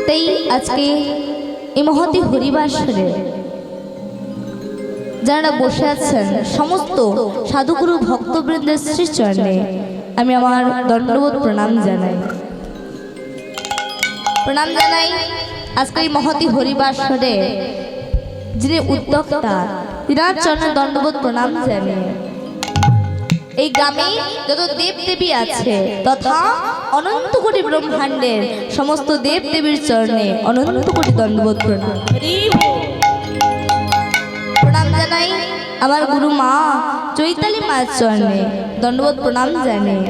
তাই আজকে এই মহতি হরিবাসরে যারা বসে আছেন সমস্ত সাধুগুরু ভক্তবৃন্দের শ্রীচরণে আমি আমার দণ্ডবোধ প্রণাম জানাই। প্রণাম জানাই আজকে এই মহতি হরিবাসরে যিনি উদ্যোক্তা তিনার চরণে দণ্ডবোধ প্রণাম জানাই। এই গ্রামে যত দেব দেবী আছে তথা অনন্ত কোটি ব্রহ্মাণ্ডের সমস্ত দেব দেবীর চরণে অনন্ত কোটি দণ্ডবোধ প্রণাম। প্রণাম জানাই আমার গুরু মা চৈতালি মায়ের চরণে দণ্ডবোধ প্রণাম জানাই।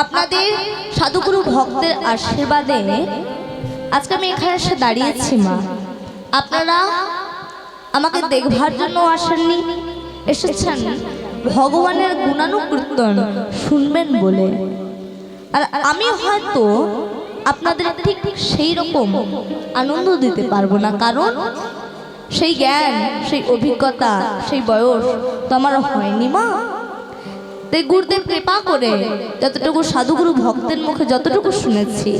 আপনাদের সাধুগুরু ভক্তের আশীর্বাদে আজকে আমি এখানে এসে দাঁড়িয়েছি মা। আপনারা আমাকে দেখবার জন্য আসেননি, এসেছেন ভগবানের গুণানুকীর্তন শুনবেন বলে। আর আমি হয়তো আপনাদের ঠিক সেই রকম আনন্দ দিতে পারবো না, কারণ সেই জ্ঞান, সেই অভিজ্ঞতা, সেই বয়স তো আমার হয়নি মা। তাই গুরুদেব কৃপা করে যতটুকু সাধুগুরু ভক্তের মুখে যতটুকু শুনেছি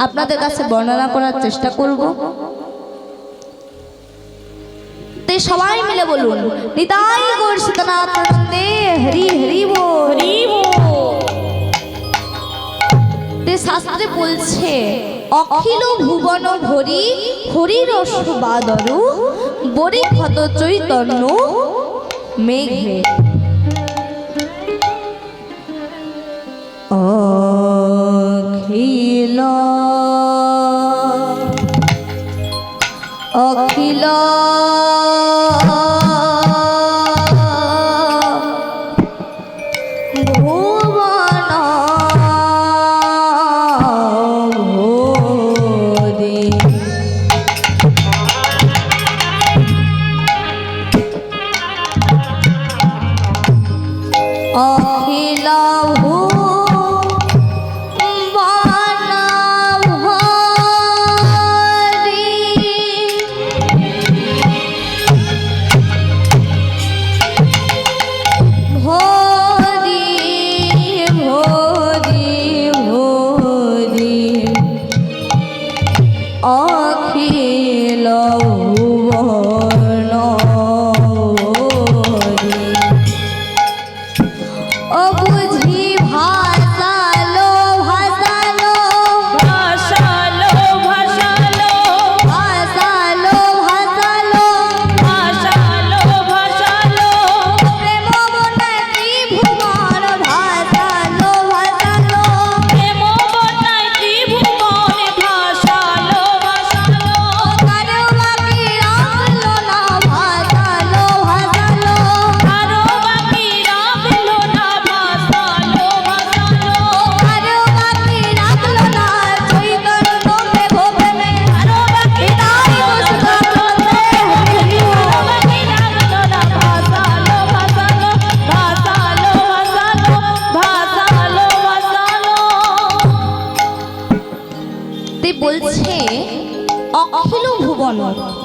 আপনাদের কাছে বর্ণনা করার চেষ্টা করব। তাই সবাই মিলে বলুন নিতাই গৌর সীতানাথ নন্দে হরি হরি বল। শাস্ত্রে বলছে অখিল ভুবন ভরি হরি রস বাদরু বরি ক্ষত চৈতন্য মেঘে। অখিল অখিল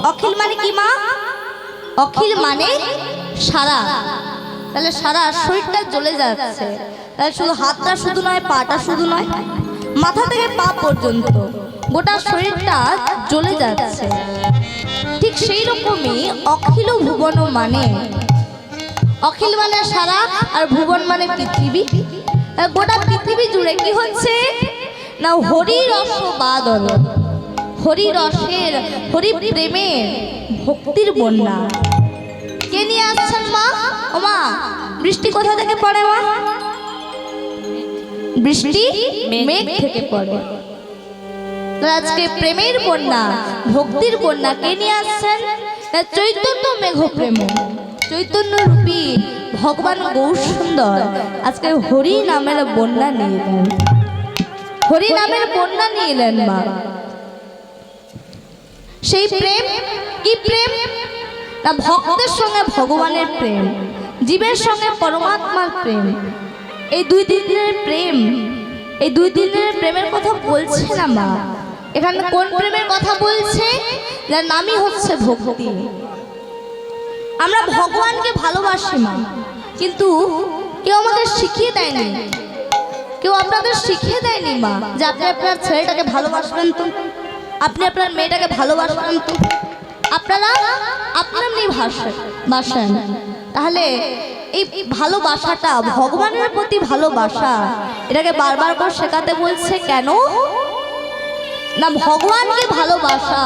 অখিল মানে কি মা? অখিল মানে সারা, তাহলে সারা শরীরটা জ্বলে যাচ্ছে। তাহলে শুধু হাতটা শুধু নয়, পাটা শুধু নয়, মাথা থেকে পা পর্যন্ত গোটা শরীরটা জ্বলে যাচ্ছে। ঠিক সেই রকমই অখিল ভুবন মানে, অখিল মানে সারা আর ভুবন মানে পৃথিবী। গোটা পৃথিবী জুড়ে কি হচ্ছে না হরি রস বাদল, হরি রসের, হরি প্রেমের, ভক্তির বন্যা। কে নিয়ে আসছেন মা? ও মা, বৃষ্টি কোথা থেকে পড়ে মা? বৃষ্টি মেঘ থেকে পড়ে। আজকে প্রেমের বন্যা, ভক্তির বন্যা কে নিয়ে আসছেন? চৈতন্য মেঘ প্রেম, চৈতন্য রূপী ভগবান গৌর সুন্দর আজকে হরি নামের বন্যা নিয়ে এলেন। হরি নামের বন্যা নিয়ে এলেন মা। সেই প্রেম কি প্রেম না ভক্তের সঙ্গে ভগবানের প্রেম, জীবের সঙ্গে পরমাত্মার প্রেম। এই দুই দিনের প্রেম, এই দুই দিনের প্রেমের কথা বলছে না মা। এখানে কোন প্রেমের কথা বলছে? যার নামই হচ্ছে ভক্তি। আমরা ভগবানকে ভালোবাসি মা, কিন্তু কেউ আমাদের শিখিয়ে দেয়নি কেউ আপনাদের শিখিয়ে দেয়নি মা যে আপনি আপনার ছেলেটাকে ভালোবাসবেন তো, আপনি আপনার মেয়েটাকে ভালোবাসবেন তো, আপনারা আপনার নিয়ে বাসেন। তাহলে এই ভালোবাসাটা ভগবানের প্রতি ভালোবাসা, এটাকে বারবার করে শেখাতে বলছে কেন না? ভগবানকে ভালোবাসা,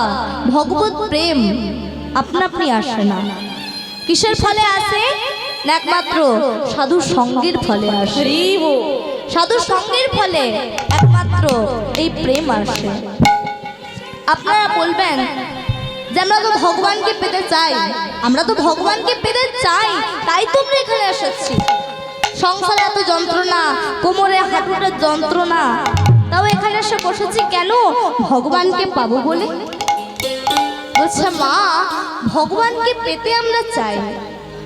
ভগবত প্রেম আপনা আপনি আসে না। কিসের ফলে আসে না? একমাত্র সাধু সঙ্গের ফলে আসে। সাধু সঙ্গের ফলে একমাত্র এই প্রেম আসে। আপনারা বলবেন যে আমরা তো ভগবানকে পেতে চাই, আমরা তো ভগবানকে পেতে চাই, তাই তো আমরা এখানে এসেছি। সংসারে এত যন্ত্রণা, কোমরে হাঁটুটা যন্ত্রণা, তাও এখানে এসে বসেছি কেন? ভগবানকে পাবো বলে। বলছে মা, ভগবানকে পেতে আমরা চাই,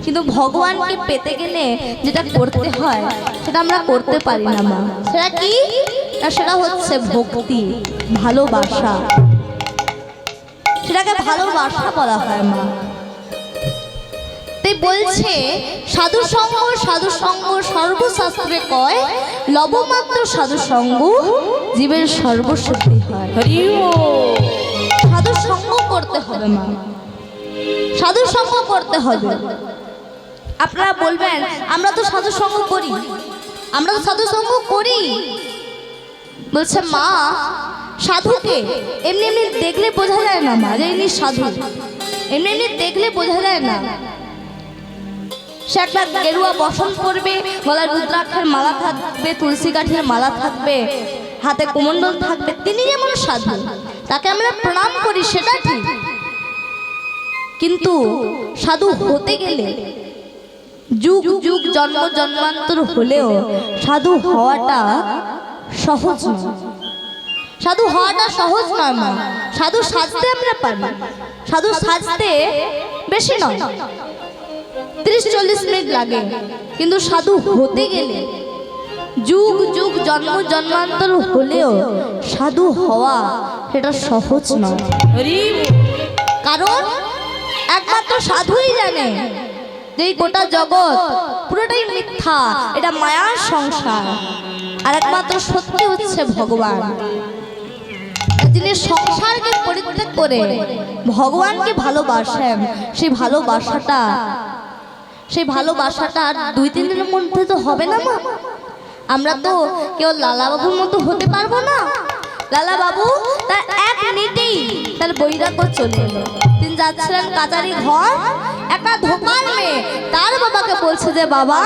কিন্তু ভগবানকে পেতে গেলে যেটা করতে হয় সেটা আমরা করতে পারি না মা। সেটা কি? সেটা হচ্ছে ভক্তি, ভালোবাসা। সেটাকে ভালোবাসা বলা হয় মা। তাই বলছে সাধু সঙ্গ, সাধু সঙ্গ সর্বশাস্ত্রে কয়, লবমাত্র সাধু সঙ্গ জীবের সর্বসিদ্ধি হয়। সাধু সঙ্গ করতে হবে মা, সাধু সঙ্গ করতে হবে। আপনারা বলবেন আমরা তো সাধু সঙ্গ করি, আমরা তো সাধু সঙ্গ করি। বলছে মা, সাধুকে এমনি এমনি দেখলে বোঝা যায় না মা যে ইনি সাধু, এমনি এমনি দেখলে বোঝা যায় না। সে একটা গেরুয়া বসন করবে, গলায় রুদ্রাক্ষের মালা থাকবে, তুলসী কাঠের মালা থাকবে, হাতে কুমণ্ডল থাকবে, তিনি যেমন সাধু, তাকে আমরা প্রণাম করি, সেটা ঠিক। কিন্তু সাধু হতে গেলে যুগ যুগ জন্ম জন্মান্তর হলেও সাধু হওয়াটা সহজ নয়। সাধু হওয়াটা সহজ নয় মা। সাধু সাজতে আমরা পারি, সাধু সাজতে বেশি নয়, 30-40 মিনিট লাগে, কিন্তু সাধু হতে গেলে যুগ যুগ জন্ম জন্মান্তর হলেও সাধু হওয়া সেটা সহজ নয়। কারণ একমাত্র সাধুই জানে যে এই গোটা জগৎ পুরোটাই মিথ্যা, এটা মায়ার সংসার, আর একমাত্র সত্যি হচ্ছে ভগবান। যিনি সংসারকে পরিত্যাগ করে ভগবানকে ভালোবাসেন, সেই ভালোবাসাটা আর 2-3 দিনের মধ্যে তো হবে না মা। আমরা তো কেউ লালা বাবুর মতো হতে পারবো না। লালা বাবু তার 1 মিনিটেই তার বৈরাগ্য চলে এলো। তিনি যাচ্ছিলেন কাচারি ঘর, একটা ধোপার মেয়ে তার বাবাকে বলছে যে বাবা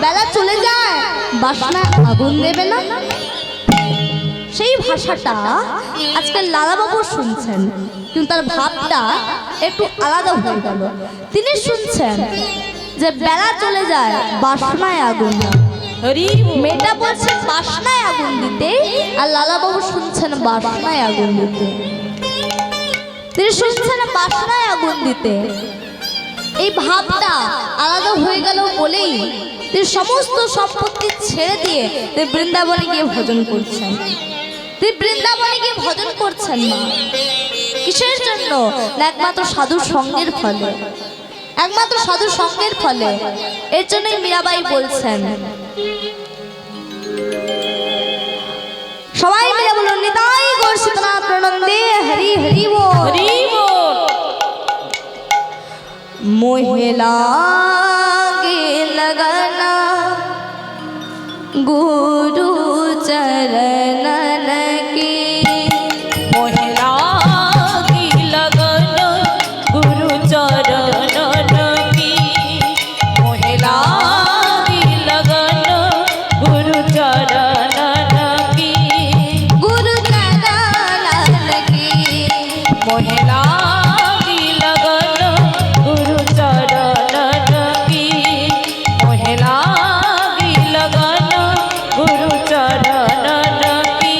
বেলা চলে যায়, বাসনায় আগুন দেবে না। সেই ভাষাটা আজকে লালা বাবু শুনছেন, কিন্তু তার ভাবটা একটু আলাদা হয়ে গেল। তিনি শুনছেন যে বেলা চলে যায়, বাসনায় আগুন না। মেয়েটা বলছে বাসনায় আগুন দিতে, আর লালা বাবু শুনছেন বাসনায় আগুন দিতে। তিনি শুনছেন বাসনায় আগুন দিতে। এই ভাবটা আলাদা হয়ে গেল বলেই তিনি সমস্ত সম্পত্তি ছেড়ে দিয়ে তিনি বৃন্দাবনে গিয়ে ভজন করছেন। তিনি বৃন্দাবনে গিয়ে ভজন করছেন মা। কিসের জন্য? একমাত্র সাধু সঙ্গের ফলে, একমাত্র সাধু সঙ্গের ফলে। এর জন্যই মীরাবাই বলছেন, সবাই মিলে বলুন নিতাই গৌর সীতানাথ প্রণন্দে হরি হরি বল। মোহে লাগে लगाना गुरु चरणन की, मोहे लागी लगन गुरु चरणन की, मोहे लागी लगन गुरु चरणन की, गुरु चरणन की, मोहे लागी लगन गुरु चरणन की, मोहे लागी लगन गुरु चरणन की।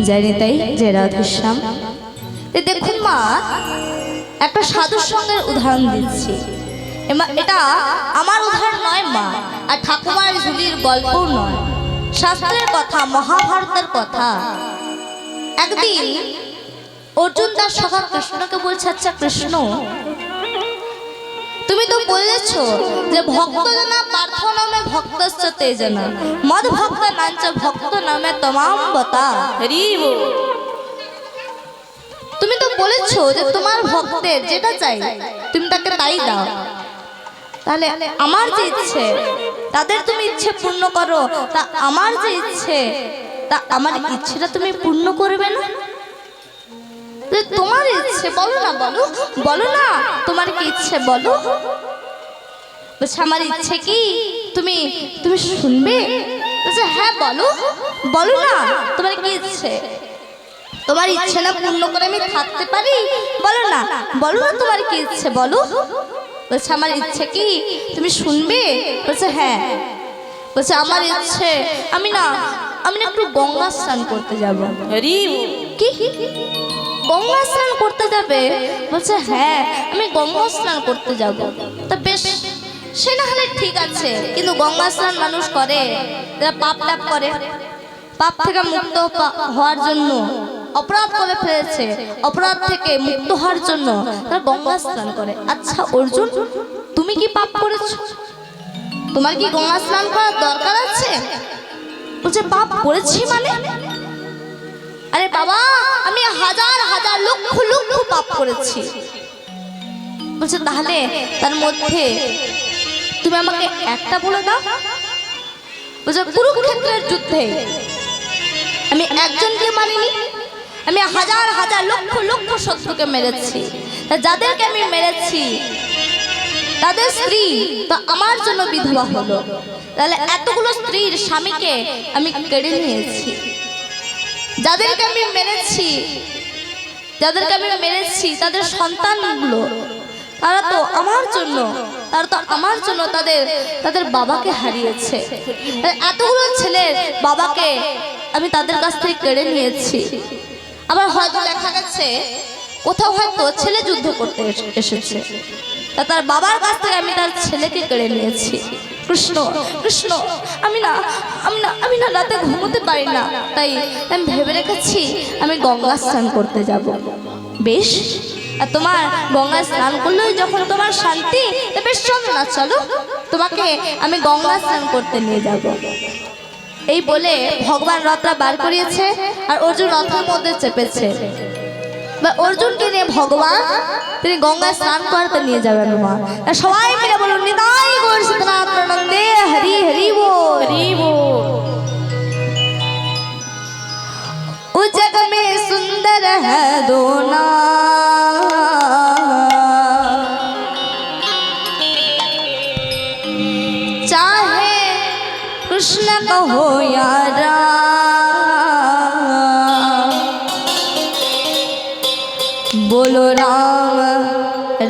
জয় নিতাই, জয় রাধেশ্যাম। দেখুন মা, একটা সাধুর সঙ্গের উদাহরণ দিচ্ছি। এটা আমার উদাহরণ নয় মা, আর ঠাকুমার ঝুলির গল্পও নয়, শাস্ত্রের কথা, মহাভারতের কথা। একদিন অর্জুন তার সখা কৃষ্ণকে বলছে, আচ্ছা কৃষ্ণ, তুমি তো বলেছ যে ভক্ত জানা পার্থ নামে ভক্তশ্চ তে জানা মদ ভক্ত নাঞ্চ ভক্ত নামে তমাম বতা। তুমি তো বলেছ যে তোমার ভক্তের যেটা চাই তুমি তাকে তাই দাও। তাহলে আমার যে ইচ্ছে তাদের তুমি ইচ্ছে পূর্ণ করো, তা আমার যে ইচ্ছে তা আমার ইচ্ছেটা তুমি পূর্ণ করবে না? তোমার ইচ্ছে বলো না, বলো বলো না, তোমার কি ইচ্ছে বলো। বলছে আমার ইচ্ছে কি তুমি তুমি শুনবে? বলছে হ্যাঁ বলো, বলো না তোমার কি ইচ্ছে। তোমার ইচ্ছে না পূর্ণ করে আমি থাকতে পারি? বলো না, বলো না তোমার কি ইচ্ছে বলো। বলছে আমার ইচ্ছে কি তুমি শুনবে? বলছে হ্যাঁ। বলছে আমার ইচ্ছে আমি না একটু গঙ্গা স্নান করতে যাব। কি গঙ্গা স্নান করতে যাবে? বলছে হ্যাঁ আমি গঙ্গা স্নান করতে যাব। তা বেশ, সে না হলে ঠিক আছে, কিন্তু গঙ্গা স্নান মানুষ করে যারা পাপ টাপ করে, পাপ থেকে মুক্ত হওয়ার জন্য, অপরাধ করে ফেলেছে, অপরাধ থেকে মুক্ত হওয়ার জন্য তারা গঙ্গা স্নান করে। আচ্ছা অর্জুন, তুমি কি পাপ করেছো? তোমার কি গঙ্গা স্নান করার দরকার আছে? বলছে পাপ করেছি মানে? আরে বাবা, আমি হাজার হাজার লক্ষ লক্ষ পাপ করেছি। বলছে তাহলে তার মধ্যে তুমি আমাকে একটা বলে দাও। বলছে কুরুক্ষেত্রের যুদ্ধে আমি একজনকে মারিনি, আমি হাজার হাজার লক্ষ লক্ষ শত্রুকে মেরেছি। যাদেরকে আমি মেরেছি তাদের স্ত্রী তো আমার জন্য বিধবা হলো। তাহলে এতগুলো স্ত্রীর স্বামীকে আমি কেড়ে নিয়েছি। যাদেরকে আমি মেরেছি তাদের সন্তানগুলো তারা তো আমার জন্য তাদের বাবাকে হারিয়েছে। এতগুলো ছেলের বাবাকে আমি তাদের কাছ থেকে কেড়ে নিয়েছি। আবার হয়তো দেখা গেছে কোথাও হয়তো ছেলে যুদ্ধ করতে এসেছে, তা তার বাবার কাছ থেকে আমি তার ছেলেকে কেড়ে নিয়েছি। কৃষ্ণ কৃষ্ণ, আমি না রাতে ঘুমোতে পারি না, তাই আমি ভেবে রেখেছি আমি গঙ্গা স্নান করতে যাব। বেশ, আর তোমার গঙ্গা স্নান করলেই যখন তোমার শান্তি, বেশ চলো না, চলো তোমাকে আমি গঙ্গা স্নান করতে নিয়ে যাব। এই বলে ভগবান রথটা বার করিয়েছে আর অর্জুন রথের মধ্যে চেপেছে। অর্জুনকে নিয়ে ভগবান তিনি গঙ্গা স্নান করতে নিয়ে যাবেন। সবাই মিলে বলুন নিতাই গৌর সীতানাথ নন্দে হরি হরি बोल हरि बोल। उस जग में सुंदर है दो चाहे कृष्ण कहो या राम, बोलो राम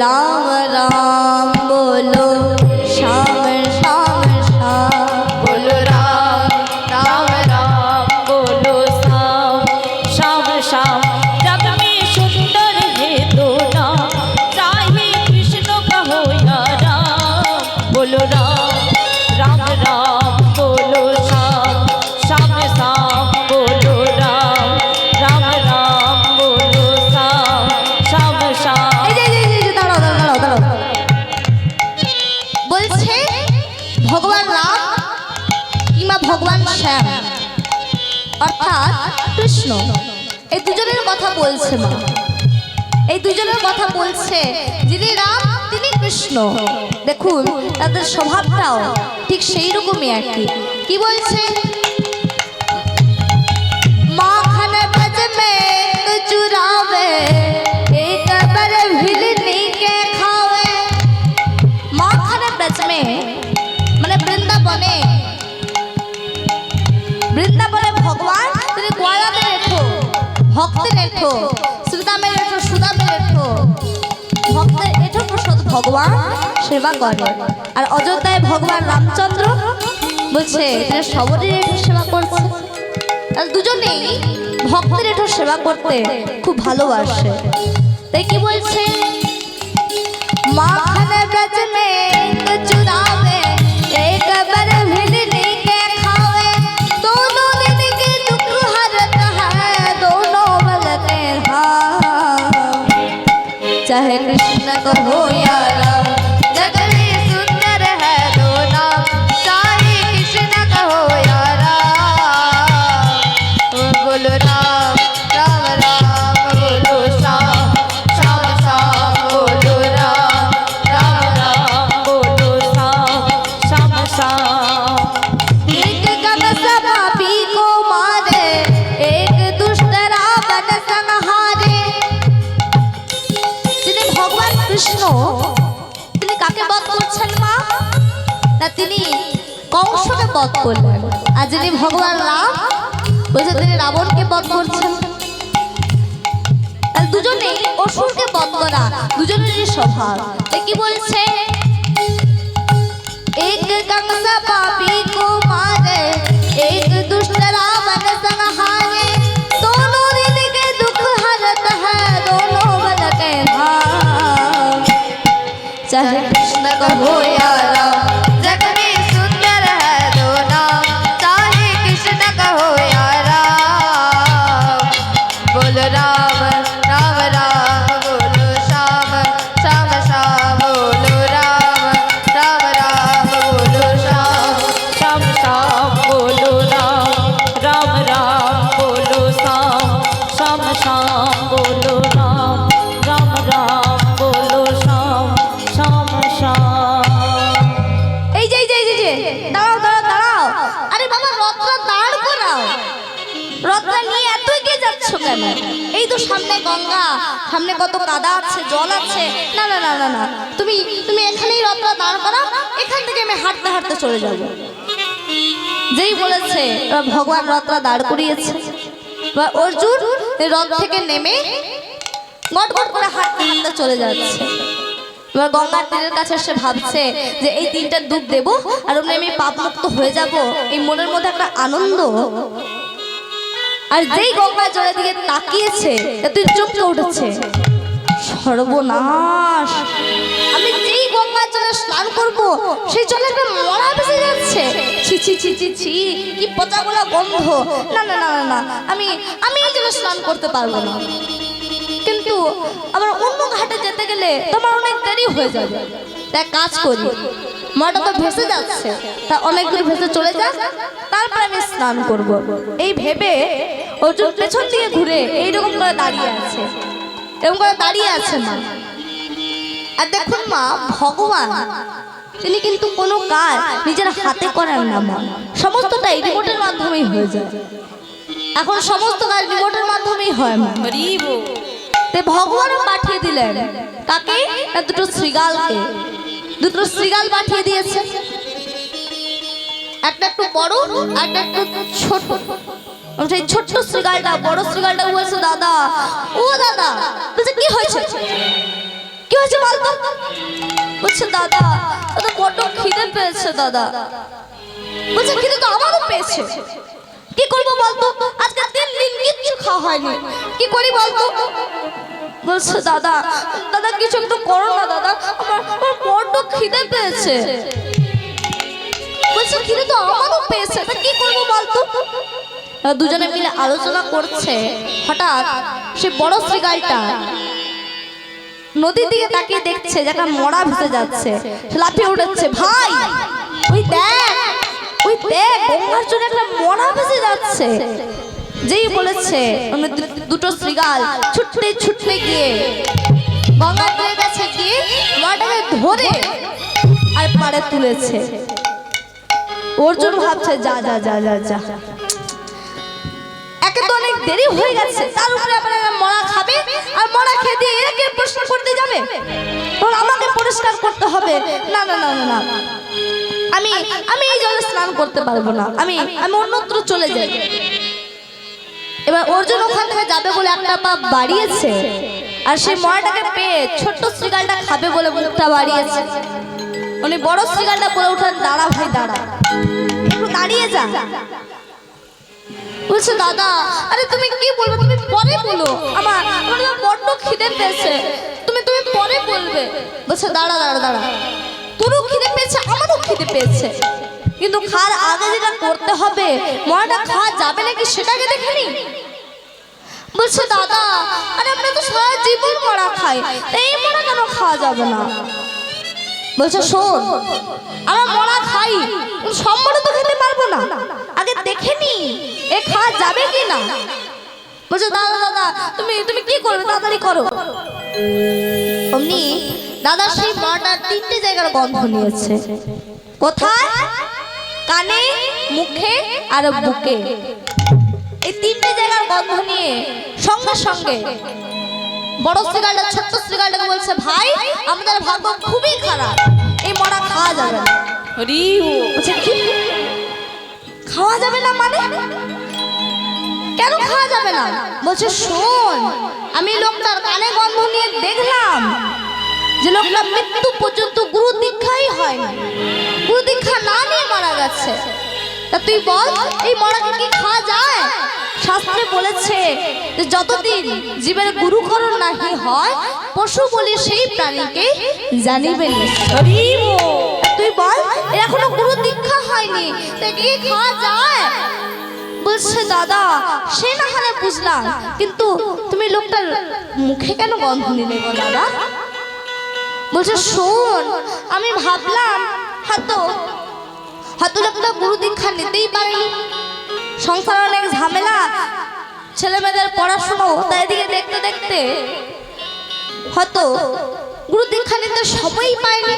राम राम, बोलो श्याम श्याम श्याम, बोलो राम राम राम, बोलो श्याम श्याम श्याम। जग में सुंदर है दो नाम, चाहे कृष्ण कहो या राम, बोलो राम राम राम, बोलो श्याम श्याम श्याम, बोलो राम राम राम, बोलो श्याम श्याम श्याम। বলছে ভগবান রাম কিংবা ভগবান শ্যাম অর্থাৎ কৃষ্ণ, এই দুজনের কথা বলছে মা। এই দুজনের কথা বলছে, যিনি রাম তিনি কৃষ্ণ। দেখুন তাদের স্বভাবটাও ঠিক সেই রকমই আর কি। কি বলছে? মাখন ব্রজ মে চুরাবে, एक बार भिलनी के खावे। माखन ब्रज में মানে বৃন্দাবনে ভগবান তিনি গোয়ালাদের এঠো, ভক্তের এঠো, শ্রীদামের এঠো, সুদামের এঠো, ভক্তের এঠো প্রসাদ ভগবান সেবা করে। আর অযোধ্যায় ভগবান রামচন্দ্র বলছে তিনি সবরই এঠো সেবা করছে। দুজনেই ভক্তের একটু সেবা করতে খুব ভালোবাসে। তাই কি বলছে, माखन ब्रज में एक चुरावे, एक बर भिलनी के खावे, दोनों दिन के दुख हरत है, दोनों बल के धाम। चाहे कृष्ण कहो या राम, जग में सुंदर है दो नाम, चाहे कृष्ण कहो या राम। बोलो राम राम राम, बोलो श्याम श्याम श्याम, बोलो राम राम राम बोलो श्याम श्याम श्याम। एक कंस पापी को मारे, एक दुष्ट रावण संहारे। যিনি ভগবান কৃষ্ণ, তিনি কাকে বধ করছেন মা? না, তিনি কংসকে বধ করলেন। আর যিনি ভগবান রাম, বলছে তিনি রাবণকে বধ করছেন। তাহলে দুজনেই অসুরকে বধ করা, দুজনেরই স্বভাব। তাই কি বলছে, एक कंस पापी को मारे, एक दुष्ट रावण संहारे, दोनों दिन के दुख हरत है, दोनों बल के धाम। चाहे कृष्ण कहो या राम, जग में सुंदर है दो नाम, चाहे कृष्ण कहो या राम। बोलो राम राम राम, बोलो श्याम श्याम श्याम, बोलो राम राम राम, बोलो श्याम श्याम श्याम बोलो राम राम राम, बोलो श्याम श्याम श्याम, बोलो राम राम राम, बोलो श्याम श्याम श्याम। এই যে দাঁড়াও দাঁড়াও দাঁড়াও, আরে বাবা রথটা দাঁড় করাও, রথটা নিয়ে এত এগিয়ে যাচ্ছ কেন? এই তো সামনে গঙ্গা, সামনে কত কাদা আছে, জল আছে। না না না না না, তুমি তুমি এখানেই রথটা দাঁড় করাও, এখান থেকে আমি হাঁটতে হাঁটতে চলে যাব। যেই বলেছে ভগবান রথটা দাঁড় করিয়েছে, এবার অর্জুন এই রথ থেকে নেমে গট গট করে হাঁটতে হাঁটতে চলে যাচ্ছে। এবার গঙ্গার তীরের কাছে সে ভাবছে যে এই তিনটা ডুব দেবো আর অমনি আমি পাপমুক্ত হয়ে যাব, এই মনের মধ্যে একটা আনন্দ। আর যেই গঙ্গা জলের দিকে তাকিয়েছে, তুই চমকে উঠেছে, সর্বনাশ, আমি যেই গঙ্গার জলে স্নান করব সেই জলে একটা মরা ভেসে যাচ্ছে। ছি ছি ছি ছি ছি, কি পচা গোলা গন্ধ। না না না না না, আমি এই জলে স্নান করতে পারবো না। কিন্তু আবার অন্য ঘাটে যেতে গেলে তোমার অনেক দেরি হয়ে যাবে। তাই কাজ করি, মরাটা তো ভেসে যাচ্ছে, তা অনেক দূর ভেসে চলে যাক, তারপর আমি স্নান করব। এই ভেবে অর্জুন পেছন দিকে ঘুরে এইরকম করে দাঁড়িয়ে আছে, এরকম করে দাঁড়িয়ে আছে মা। আর দেখুন মা, ভগবান তিনি কিন্তু কোনো কাজ নিজের হাতে করেন না মা, সমস্তটাই রিমোটের মাধ্যমেই হয়ে যায়। এখন সমস্ত কাজ রিমোটের মাধ্যমেই হয় মা। তে ভগবানও পাঠিয়ে দিলেন কাকে? না, দুটো শৃগালকে। দুটো শৃগাল পাঠিয়ে দিয়েছে, একটা একটু বড় আর একটা একটু ছোট। সেই ছোট্ট শৃগালটা বড় শৃগালটা বলছে, দাদা ও দাদা, বলছে কি হয়েছে, কি হয়েছে বলতো? বলছে দাদা, দাদা বড্ড খিদে পেয়েছে দাদা। বলছে খিদে তো আমারও পেয়েছে, কি করবো বলতো, আজকে 3 দিন কিচ্ছু খাওয়া হয়নি, কি করি বলতো? বলছে দাদা দাদা কিছু একটু করো না দাদা, আমার বড্ড খিদে পেয়েছে। বলছে খিদে তো আমারও পেয়েছে, তা কি করবো বলতো? দুজনে মিলে আলোচনা করছে, হঠাৎ সে বড় শৃগালটা নদীর দিকে তাকিয়ে দেখছে যে একটা মরা ভেসে যাচ্ছে, সে লাফিয়ে উঠেছে, ভাই ওই দেখ, ওই দেখ গঙ্গার জন্য একটা মরা ভেসে যাচ্ছে। যেই বলেছে দুটো শৃগাল ছুটতে ছুটতে গিয়ে গঙ্গার তীরের কাছে গিয়ে মরাটাকে ধরে আর পাড়ে তুলেছে। অর্জুন ভাবছে যা যা যা যা যা, একে তো অনেক দেরি হয়ে গেছে, তার উপরে আবার মরা খাবে আর মরা খেয়ে দিয়ে একে পরিষ্কার করতে যাবে, তখন আমাকে পরিষ্কার করতে হবে। না না না না, আমি এই জলে স্নান করতে পারবো না, আমি অন্যত্র চলে যাই। এবার অর্জুন ওখান থেকে যাবে বলে একটা পা বাড়িয়েছে, আর সেই মরাটাকে পেয়ে ছোট্ট শৃগালটা খাবে বলে মুখটা বাড়িয়েছে। উনি বড় শৃগালটা বলে উঠেন, দাঁড়া ভাই দাঁড়া, একটু দাঁড়িয়ে যা। বলছে দাদা আরে তুমি কি বলবে, তুমি পরে বলো, আমার আমার না বড্ড খিদে পেয়েছে, তুমি তুমি পরে বলবে। বলছে দাঁড়া দাঁড়া দাঁড়া, তোরও খিদে পেয়েছে আমারও খিদে পেয়েছে, কিন্তু খাওয়ার আগে যেটা করতে হবে মরাটা খাওয়া যাবে নাকি সেটাকে দেখে নি। বলছে দাদা আরে আমরা তো সারা জীবন মরা খাই, এই মরা কেন খাওয়া যাবে না। বলছে শোন আমরা মরা খাই, সব মরা তো খেতে পারবো না, আগে দেখে নি এ খাওয়া যাবে কি না। বলছে দাদা দাদা তুমি তুমি কি করবে, তাড়াতাড়ি করো। অমনি দাদা সেই মরাটার 3টে জায়গার গন্ধ নিয়েছে। কোথায়? কানে, মুখে আর বুকে। এই 3টে জায়গার গন্ধ নিয়ে সঙ্গে সঙ্গে বড় শ্রীগালটা ছোট্ট শ্রীগালটাকে বলছে ভাই আমাদের ভাগ্য খুবই খারাপ, এই মরা খাওয়া যাবে না। বলছে কি খাওয়া যাবে না মানে, কেন খাওয়া যাবে না? বলছে শোন আমি লোকটার কানে গন্ধ নিয়ে দেখলাম যে লোকটা মৃত্যু পর্যন্ত গুরু দীক্ষাই হয়নি, গুরু দীক্ষা না নিয়ে মারা গেছে। তা তুই বল এই মরাকে কি খাওয়া যায়? শাস্ত্রে বলেছে যে যতদিন জীবের গুরুকরণ নাহি হয় পশু বলি সেই প্রাণীকে জানিবে না। তুই বল এখনো গুরু দীক্ষা হয়নি, তাই কি খাওয়া যায়? বলছে দাদা সে না হলে বুঝলাম, কিন্তু তুমি লোকটার মুখে কেন গন্ধ নিলে গো দাদা? বলছে শোন আমি ভাবলাম হয়তো লোকটা গুরু দীক্ষা নিতেই পারেনি, সংসার অনেক ঝামেলা, ছেলে মেয়েদের পড়াশুনো, তাই এদিকে দেখতে দেখতে হয়তো গুরু দীক্ষা নিতে সময়ই পায়নি।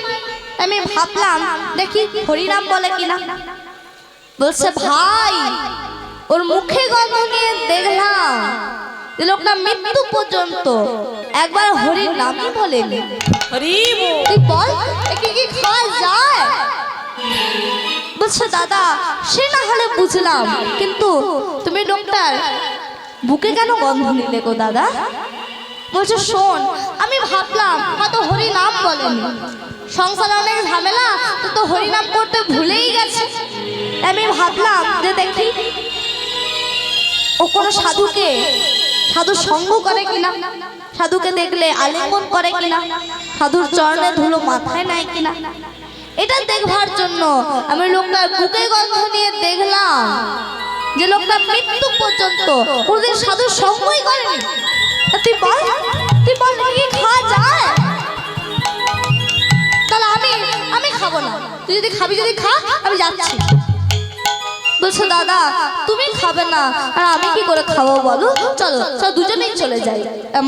আমি ভাবলাম দেখি হরিনাম বলে কিনা। বলছে ভাই ওর মুখে গন্ধ নিয়ে দেখলাম যে লোকটা মৃত্যু পর্যন্ত একবার হরির নামই বলেনি। তুই বল কি খাওয়া যায়? বলছে দাদা সে না হলে বুঝলাম, কিন্তু তুমি লোকটার বুকে কেন গন্ধ নিলে গো দাদা? বলছে শোন আমি ভাবলাম হয়তো হরি নাম বলেনি, সংসারে অনেক ঝামেলা, তো হরি নাম করতে ভুলেই গেছে। আমি ভাবলাম যে দেখি ও কোনো সাধু সঙ্গ করে কিনা, সাধুকে দেখলে আলিঙ্গন করে কিনা, সাধুর চরণে ধুলো মাথায় নেয় কিনা, এটা দেখবার জন্য আমি লোকটার বুকে গন্ধ নিয়ে দেখলাম যে লোকটা মৃত্যু পর্যন্ত কোনদিন সাধু সঙ্গই করেনি। তুই বল কি খাওয়া যায়? তাহলে আমি খাবো না, তুই যদি খাবি যদি খা, আমি যাচ্ছি। বলছো দাদা তুমি খাবে না আর আমি কি করে খাবো বলো, চলো চলো দুজনেই চলে যাই।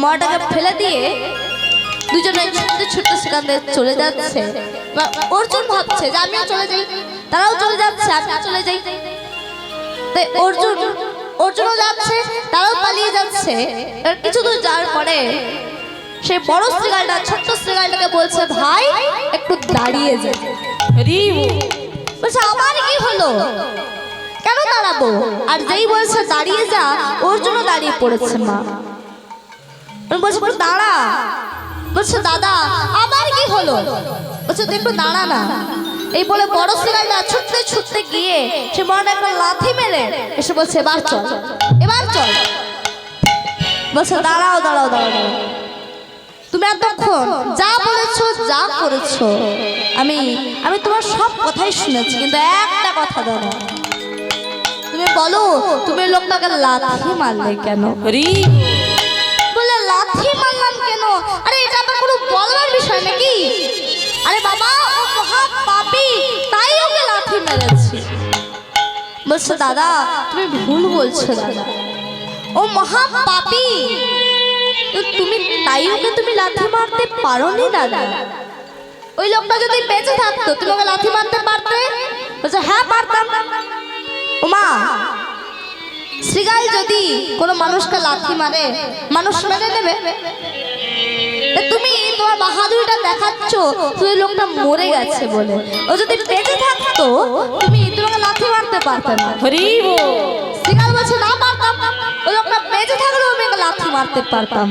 মরাটাকে ফেলে দিয়ে দুজনে ছুটতে ছুটতে সেখান থেকে চলে যাচ্ছে। অর্জুন ভাবছে যে আমিও চলে যাই, তারাও চলে যাচ্ছে, আমিও চলে যাই। তাই অর্জুনও যাচ্ছে, তারাও পালিয়ে যাচ্ছে। কিছু দূর যাওয়ার পরে সেই বড় শ্রীগালটা ছোট্ট শ্রীগালটাকে বলছে ভাই একটু দাঁড়িয়ে যা। বলছে আমার কি হলো, কেন দাঁড়াবো? আর যেই বলছে দাঁড়িয়ে যা, অর্জুনও দাঁড়িয়ে পড়েছে। মা বলছে দাঁড়া। বলছে দাদা আবার কি হলো? বলছে তুই একটু দাঁড়া না। এই বলে বড় শ্রীগালটা ছুটতে ছুটতে গিয়ে সে মনে একটা লাথি মেরে এসে বলছে এবার চল, এবার চল। বলছে দাঁড়াও দাঁড়াও দাঁড়াও দাঁড়াও, তুমি এতক্ষণ যা বলেছো যা করেছো আমি তোমার সব কথাই শুনেছি, কিন্তু একটা কথা দাদা তুমি বলো তুমি লোকটাকে লাথি মারলে কেন? বলে লাথি মারলাম কেন? আরে এটা আবার কোনো বলবার বিষয় নাকি? আরে বাবা ও মহা পাপী, তাই ওকে লাথি মেরেছি। বলছে দাদা তুমি ভুল বলছো দাদা, ও মহা পাপী, তুমি তাই ওকে তুমি লাথি মারতে পারোনি দাদা। ওই লোকটা যদি বেঁচে থাকতো তুমি ওকে লাথি মারতে পারতে? বলছে হ্যাঁ পারতাম। ওমা শ্রীগাল যদি কোনো মানুষকে লাথি মারে মানুষ মেনে নেবে? তুমি তোমার বাহাদুরিটা দেখাচ্ছ তুই লোকটা মরে গেছে বলে, ও যদি বেঁচে থাকতো তুমি তোমাকে লাথি মারতে পারতে না। শ্রীগাল বলছে না পারতাম, ওই লোকটা বেঁচে থাকলেও আমি লাথি মারতে পারতাম।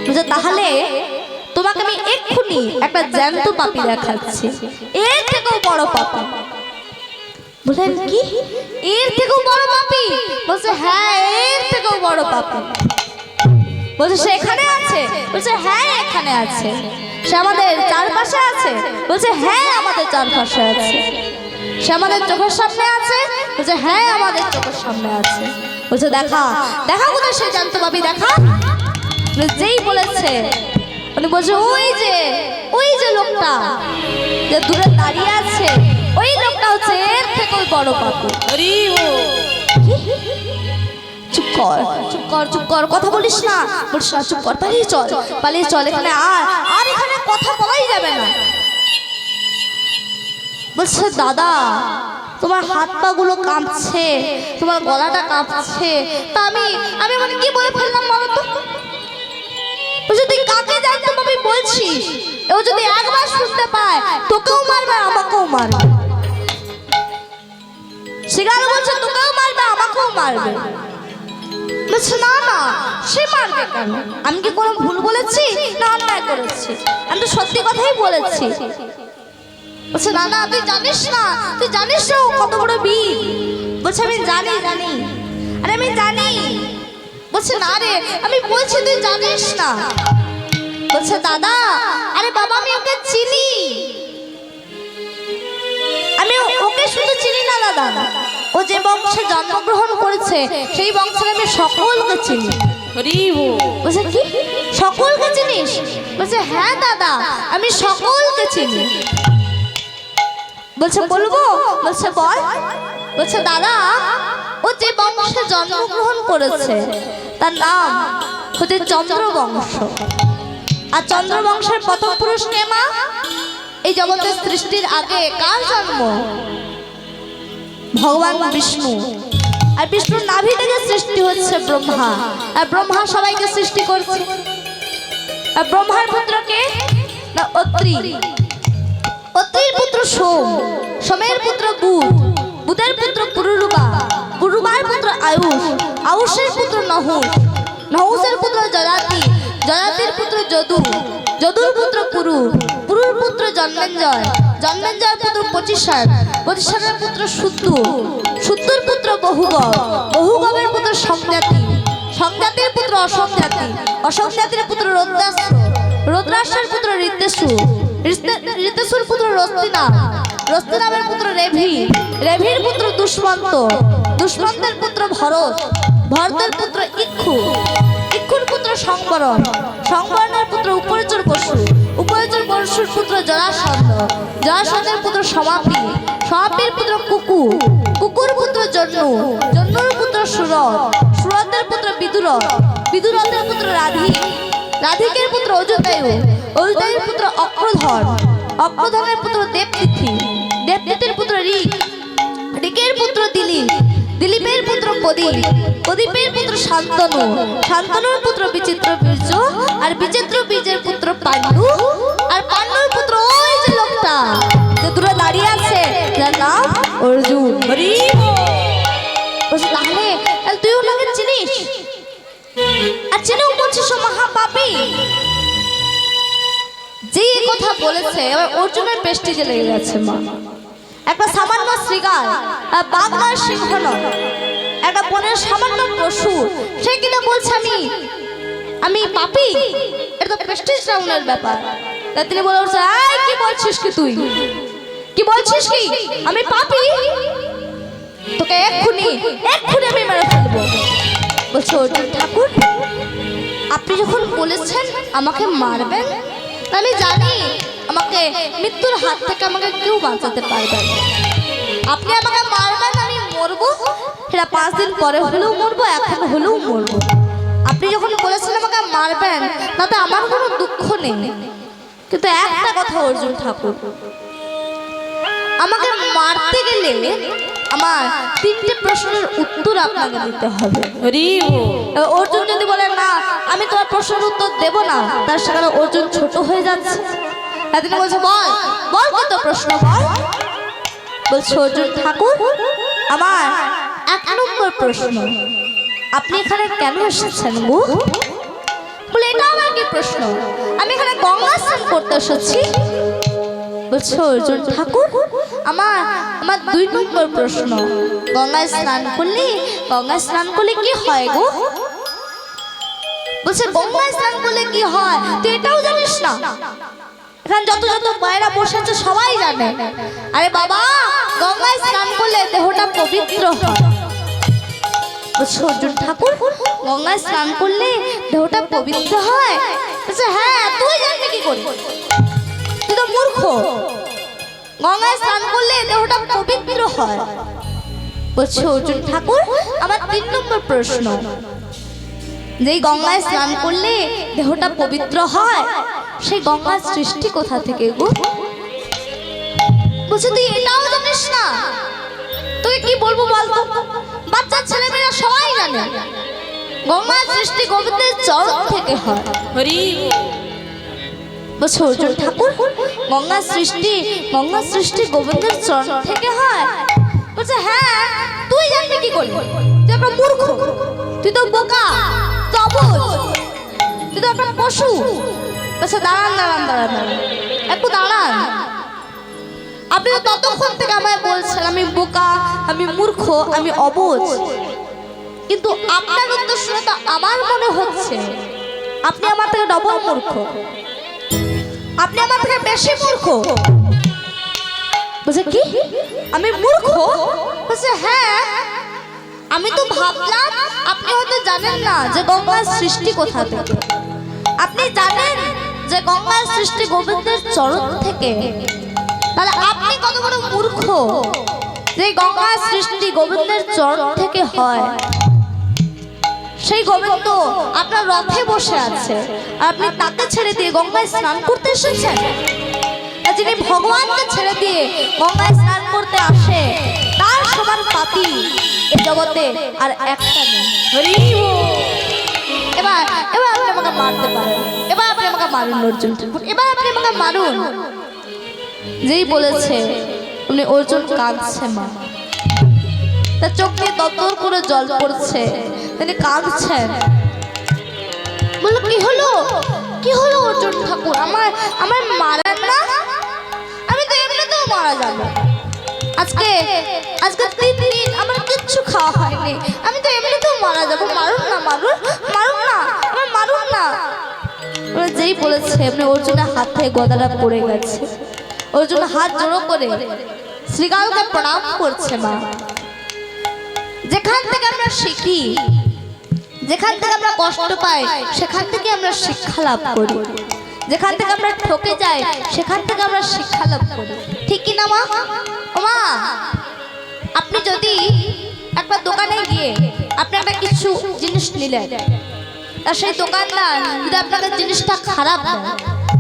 বুঝে তাহলে তোমাকে আমি এক্ষুনি একটা জ্যান্ত পাপী দেখাচ্ছি, এর থেকেও বড় পাপী। বলেন কি এর থেকেও বড় পাপী? বলছে হ্যাঁ এর থেকেও বড় পাপী। বলছে সে এখানে আছে? বলছে হ্যাঁ এখানে আছে। সে আমাদের চারপাশে আছে? বলছে হ্যাঁ আমাদের চারপাশে আছে। সে আমাদের চোখের সামনে আছে? বলছে হ্যাঁ আমাদের চোখের সামনে আছে। বলছে দেখা দেখা কোথায় সে জানতো পাবি, দেখা। যেই বলেছে উনি বলছে ওই যে লোকটা যে দূরে দাঁড়িয়ে আছে, ওই লোকটা হচ্ছে এর থেকেও বড় পাপী। হরি বল। চুপ কর চুপ কর চুপ কর, কথা বলিস না চুপ কর, পালিয়ে চল এখানে আর এখানে কথা বলাই যাবে না। বলছে দাদা তোমার হাত পা গুলো কাঁপছে, তোমার গলাটা কাঁপছে, তা আমি মানে কি বলে ফেললাম বলো তো? বলছে তুই কাকে জানতে পাবি বলছিস? ও যদি একবার শুনতে পায় তোকেও মারবে আমাকেও মারবে। শিকার বলছে তোকেও মারবে আমাকেও মারবে। বলছে না সে মারবে কেন? আমি কি কোনো ভুল বলেছি না অন্যায় করেছি? আমি তো সত্যি কথাই বলেছি। বলছে না তুই জানিস না ও কত বড় বীর। বলছে আমি জানি আরে আমি জানি। বলছে না রে আমি বলছি তুই জানিস না। বলছে দাদা আরে বাবা আমি ওকে চিনি, আমি ওকে শুধু চিনি না দাদা, ও যে বংশে জন্মগ্রহণ করেছে সেই বংশের আমি সকলকে চিনি। হরি বল। বলছে কি সকলকে চিনিস? বলছে হ্যাঁ দাদা আমি সকলকে চিনি। বলছে বলবো? বলছে বল। বলছে দাদা ও যে বংশে জন্মগ্রহণ করেছে তার নাম হচ্ছে চন্দ্রবংশ। আর চন্দ্রবংশের প্রথম পুরুষ কে মা? এই জগতের সৃষ্টির আগে কার জন্ম? ভগবান বিষ্ণু। আর বিষ্ণুর নাভি থেকে সৃষ্টি হচ্ছে ব্রহ্মা, আর ব্রহ্মা সবাইকে সৃষ্টি করছে। আর ব্রহ্মার পুত্রকে না অত্রি, অত্রির পুত্র সোম, সোমের পুত্র বুধ, বুধের পুত্র পুরুরুবা, পুরুবার পুত্র আয়ুষ, আয়ুষের পুত্র নহুষ, নহুষের পুত্র যজাতি, যজাতির পুত্র যদু, যদুর পুত্র পুরু, পুরুর পুত্র জন্মেঞ্জয়, জন্মেঞ্জয়ের পুত্র পচিশার, পচিশারের পুত্র শুদ্ধু, শুদ্ধুর পুত্র বহুগব, বহুগবের পুত্র সংজাতি, সংজাতির পুত্র অসংজাতি, অসংজাতির পুত্র রৌদ্রাস্য, রৌদ্রাস্যের পুত্র ঋতেশু, ঋতেশুর পুত্র রস্তিনাম, রস্তিনামের পুত্র রেভি, রেভির পুত্র দুষ্মন্ত, দুষ্মন্তের পুত্র ভরত, ভরতের পুত্র ইক্ষু, ইক্ষুর পুত্র সংবরণ, সংবরণের পুত্র উপরেচর বসু, উপরেচর বসুর পুত্র জরাসন্ধ, জরাসন্ধের পুত্র সমাপি, সমাপির পুত্র কুকু, কুকুর পুত্র জন্নু, জন্নুর পুত্র সুরত, সুরতের পুত্র বিদুরথ, বিদুরথের পুত্র রাধিক, রাধিকের পুত্র অযুতায়ু, অযুতায়ুর পুত্র অক্রধন, অক্রধনের পুত্র দেবতিথি, দেবতিথির পুত্র ঋক, ঋকের পুত্র দিলীপ, দিলীপের পুত্র প্রদীপ, প্রদীপের পুত্র শান্তনু, শান্তনুর পুত্র বিচিত্র বীর্য, আর বিচিত্র বীর্যের পুত্র পাণ্ডু, আর পাণ্ডুর পুত্র ওই যে লোকটা যে দূরে দাঁড়িয়ে আছে যার নাম অর্জুন। হরি বলছে তাহলে তুই ওনাকে চিনিস? আর চিনেও বলছিস ও মহাপাপী। যে কথা বলেছে এবার অর্জুনের পেস্টিজে লেগে গেছে মা। একটা সামান্য শৃগাল, বাঘার সিংহ নয়, একটা বনের সামান্য পশু, সে কিনা বলছে আমি পাপী। এটা তো প্রেস্টিজ ডাউনের ব্যাপার। তাই তিনি বলে উঠছে কি বলছিস তুই কি বলছিস কি আমি পাপী? তোকে এক্ষুনি আমি মেরে ফেলবো। বলছে অর্জুন ঠাকুর আপনি যখন বলেছেন আমাকে মারবেন, আমি জানি আমাকে মৃত্যুর হাত থেকে আমাকে কেউ বাঁচাতে পারবে না। আপনি আমাকে মারবেন, আমি মরবো, সেটা 5 দিন পরে হলেও মরবো, এখন হলেও মরবো। আপনি যখন বলেছেন আমাকে মারবেন তাতে আমার কোনো দুঃখ নেই, কিন্তু একটা কথা অর্জুন ঠাকুর, আমাকে মারতে গেলে আমার 3টে প্রশ্নের উত্তর আপনাকে দিতে হবে। অর্জুন যদি বলে না আমি তোমার প্রশ্নের উত্তর দেব না, তার সেখানে অর্জুন ছোট হয়ে যাচ্ছে। তিনি বলছে বল কত প্রশ্ন বল। বলছে অর্জুন ঠাকুর আমার 1 নম্বর প্রশ্ন, আপনি এখানে কেন এসেছেন গো? বলে এটা আমার কি প্রশ্ন? আমি এখানে গঙ্গা স্নান করতে এসেছি। বলছে অর্জুন ঠাকুর আমার আমার 2 নম্বর প্রশ্ন, গঙ্গায় স্নান করলে কি হয় গো? বলছে গঙ্গায় স্নান করলে কি হয় তুই এটাও জানিস না? এখানে যত মায়েরা বসে আছে সবাই জানে। আরে বাবা, গঙ্গায় স্নান করলে দেহটা পবিত্র হয়। বলছে অর্জুন ঠাকুর, গঙ্গায় স্নান করলে দেহটা পবিত্র হয়? বলছে হ্যাঁ, তুই জানবি কি করে? তুই তো মূর্খ। গঙ্গায় স্নান করলে দেহটা পবিত্র হয়। বলছে অর্জুন ঠাকুর, আমার 3 নম্বর প্রশ্ন, যেই গঙ্গায় স্নান করলে দেহটা পবিত্র হয়, সেই গঙ্গার সৃষ্টি কোথা থেকে গো? বলছে তুই এটাও জানিস না? তোকে কি বলবো বলতো? বাচ্চা ছেলেমেয়েরা সবাই জানে গঙ্গার সৃষ্টি গোবিন্দের চরণ থেকে হয়। হরি বলছে অর্জুন ঠাকুর, গঙ্গার সৃষ্টি গোবিন্দের চরণ থেকে হয়? বলছে হ্যাঁ, তুই জানবি কি করে? তুই একটা মূর্খ, তুই তো বোকা, তুই অবুঝ, তুই তো একটা পশু। বলছে দাঁড়ান, একটু দাঁড়ান। আপনি তো ততক্ষণ থেকে আমায় বলছেন আমি বোকা, আমি মূর্খ, আমি অবুঝ, কিন্তু আপনার উত্তর শুনে তো আমার মনে হচ্ছে আপনি আমার থেকে ডবল মূর্খ, আপনি আমার থেকে বেশি মূর্খ। বলছে কি আমি মূর্খ? বলছে হ্যাঁ, আমি তো ভাবলাম আপনি হয়তো জানেন না যে গঙ্গার সৃষ্টি কোথা থেকে। আপনি জানেন যে গঙ্গার সৃষ্টি গোবিন্দের চরণ থেকে, তাহলে আপনি কত বড় মূর্খ যে গঙ্গার সৃষ্টি গোবিন্দের চরণ থেকে হয়। সেই গোবিন্দ আপনার রথে বসে আছে, আর আপনি তাকে ছেড়ে দিয়ে গঙ্গায় স্নান করতে এসেছেন। যিনি ভগবানকে ছেড়ে দিয়ে গঙ্গায় স্নান করতে আসে, তার সমান পাপী এই জগতে আর একটা নেই। হরি এবার আপনি আমাকে মারতে পারেন, এবার আপনি আমাকে মারুন অর্জুন ঠাকুর, এবার আপনি আমাকে মারুন। যেই বলেছে উনি অর্জুন কাঁদছে, মা তার চোখ দিয়ে দরদর করে জল পড়ছে, তিনি কাঁদছেন। বললো কি হলো অর্জুন ঠাকুর, আমার মারেন না? আমি তো এমনিতেও মারা যাবো। আজকে 3 দিন আমার কিচ্ছু খাওয়া হয়নি, আমি তো এমনিতেও মারা যাবো। মারুন না, আমার মারুন না। যেই বলেছে এমনি অর্জুনের হাত থেকে গদাটা পড়ে গেছে। অর্জুন হাত জড়ো করে শ্রীকালকে প্রণাম করছে। মা, যেখান থেকে আমরা শিখি, যেখান থেকে আমরা কষ্ট পাই, সেখান থেকে আমরা শিক্ষা লাভ করি। যেখান থেকে আমরা ঠকে যাই, সেখান থেকে আমরা শিক্ষা লাভ করি। ঠিক কি না মা? ও মা, আপনি যদি একটা দোকানে গিয়ে আপনি একটা কিছু জিনিস নিলেন, আর সেই দোকানদার যদি আপনাকে জিনিসটা খারাপ দেয়,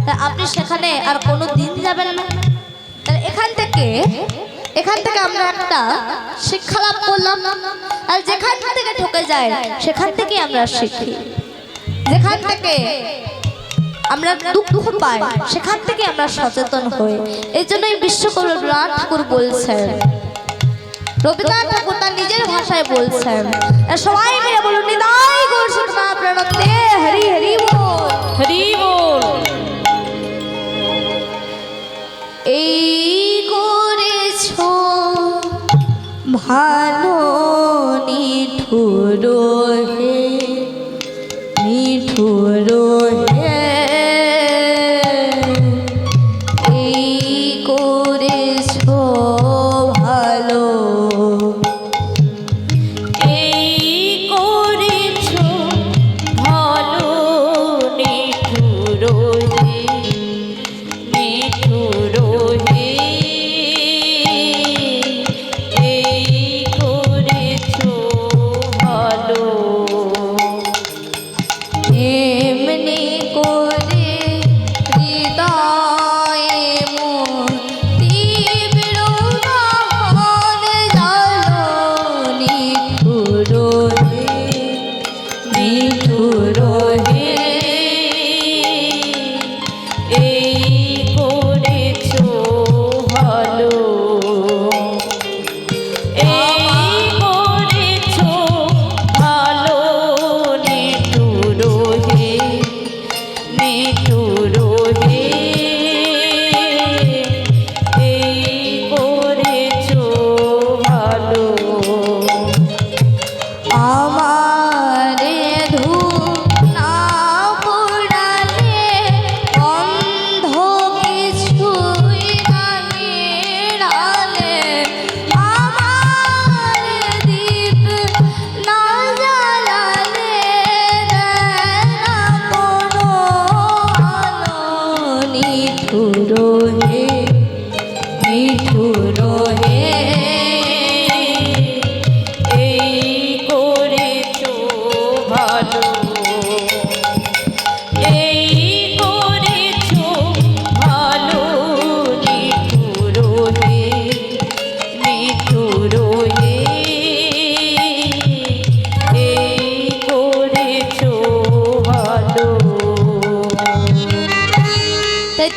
তা আপনি সেখানে আর কোনো দিন যাবেন না। তাহলে এখান থেকে আমরা একটা শিক্ষা লাভ করলাম। আর যেখান থেকে ঠকে যায় সেখান থেকে আমরা শিখি, যেখান থেকে আমরা দুঃখ পাই সেখান থেকে আমরা সচেতন হই। এই জন্যই বিশ্বকবি রবীন্দ্রনাথ ঠাকুর বলছেন, রবীন্দ্রনাথ ঠাকুর তার নিজের ভাষায় বলছেন, সবাই মিলে বলুন নিতাই গৌর সুতমা প্রণতে হরি হরি বল, হরি বল। এই করেছো ভালো নিঠুর হে, নিঠুর হে, এই করেছো ভালো, এই করেছো ভালো নিঠুর হে, নিঠুর হে, এই করেছো ভালো। এমনি করে হৃদয়ে মোর তীব্র মোহন জ্বালো, নিঠুর হে, নিঠুর হে, এই করেছো ভালো, এই করেছো ভালো নিঠুর হে, নিঠুর হে, এই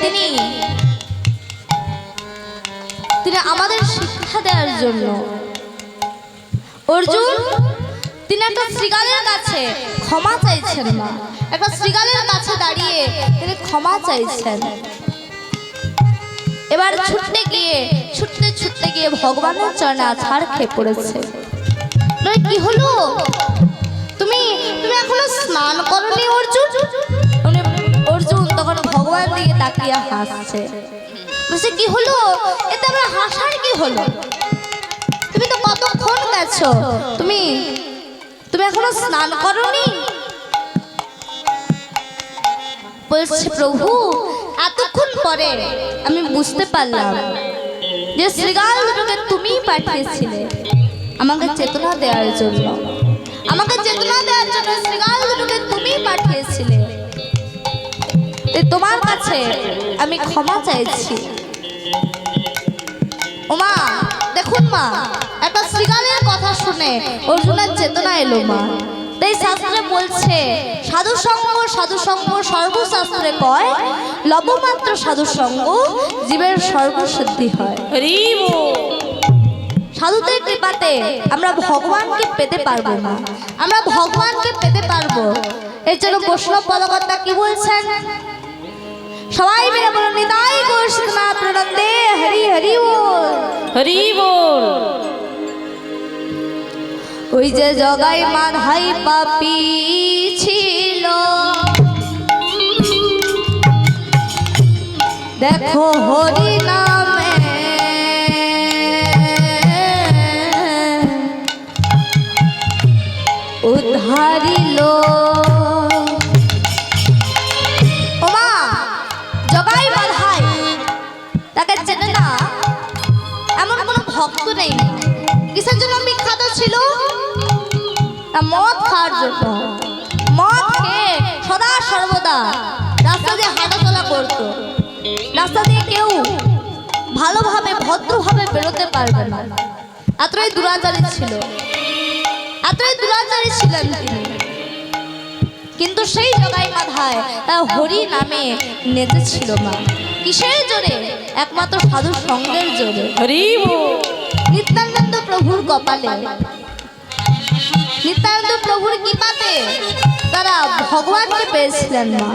তিনি তিনি আমাদের শিক্ষা দেওয়ার জন্য অর্জুন তিনি একটা শৃগালের কাছে ক্ষমা চাইছেন না, একটা শৃগালের কাছে দাঁড়িয়ে তিনি ক্ষমা চাইছেন। এবার ছুটতে গিয়ে ভগবানের চরণে আছাড় খেয়ে পড়েছে। নয় কি হলো, তুমি তুমি এখনো স্নান করনি অর্জুন? অর্জুন তখন ভগবান দিকে তাকিয়ে হাসছে, বলছে কি হলো, এতে আমার হাসার কি হলো? তুমি তো কতক্ষণ গেছো, তুমি তুমি এখনো স্নান করনি? বলছে প্রভু এতক্ষণ পরে আমি বুঝতে পারলাম যে শৃগাল দুটোকে তুমিই পাঠিয়েছিলে আমাকে চেতনা দেওয়ার জন্য, আমাকে চেতনা দেওয়ার জন্য শৃগাল দুটোকে তুমিই পাঠিয়েছিলে। তোমার কাছে আমি ক্ষমা চাইছি। ওমা দেখুন মা, একটা শৃগালের কথা শুনে অর্জুনের চেতনা এলো মা। তাই শাস্ত্রে বলছে সাধু সঙ্গ সর্বশাস্ত্রে কয়, লবমাত্র সাধু সঙ্গ জীবের সর্বসিদ্ধি হয়। সাধুদের কৃপাতে আমরা ভগবানকে পেতে পারবো না, আমরা ভগবানকে পেতে পারবো। এর জন্য বৈষ্ণব পদকর্তা কি বলছেন, সবাই মিলে বলুন নিতাই গৌর সীতানাথ প্রণন্দে হরি হরি বল, হরি বল। ওই যে জগাই মাধাই পাপি ছিল, দেখো হরি নামে উদ্ধারিল। ওমা জগাই মাধাই তাকে চেনে না এমন কোনো ভক্ত নেই। কিসের জন্য বিখ্যাত ছিল? মদ খাওয়ার জন্য। মদ খেয়ে সদা সর্বদা রাস্তা দিয়ে হাঁটাচলা করত। রাস্তা দিয়ে কেউ ভালোভাবে ভদ্রভাবে বেরোতে পারবে না, এতটাই দুরাচারী ছিল, এতটাই দুরাচারী ছিলেন তিনি। কিন্তু সেই জগাই মাধায় তার হরি নামে নেচেছিল মা। কিসের জোরে? একমাত্র সাধু সঙ্গের জোরে। হরি বল। নিত্যানন্দ প্রভুর কপালে, নিত্যানন্দ প্রভুর কৃপাতে তারা ভগবানকে পেয়েছিলেন মা।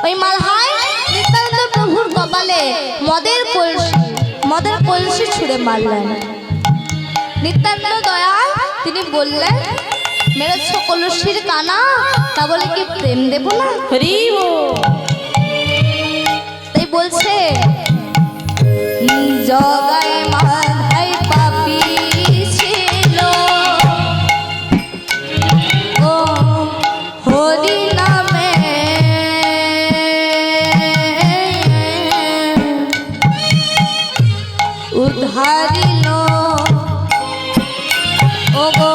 ওই মালহায় নিত্যানন্দ প্রভুর কপালে মদের কলসি ছুঁড়ে মারলেন। নিত্যানন্দ দয়াল তিনি বললেন, মেরেছ কলসির কানা, তা বলে কি প্রেম দেব না? হরি বল। তাই বলছে জগাই মাধাই পাপি ছিল, ও হরি নামে উদ্ধারিল। ও গো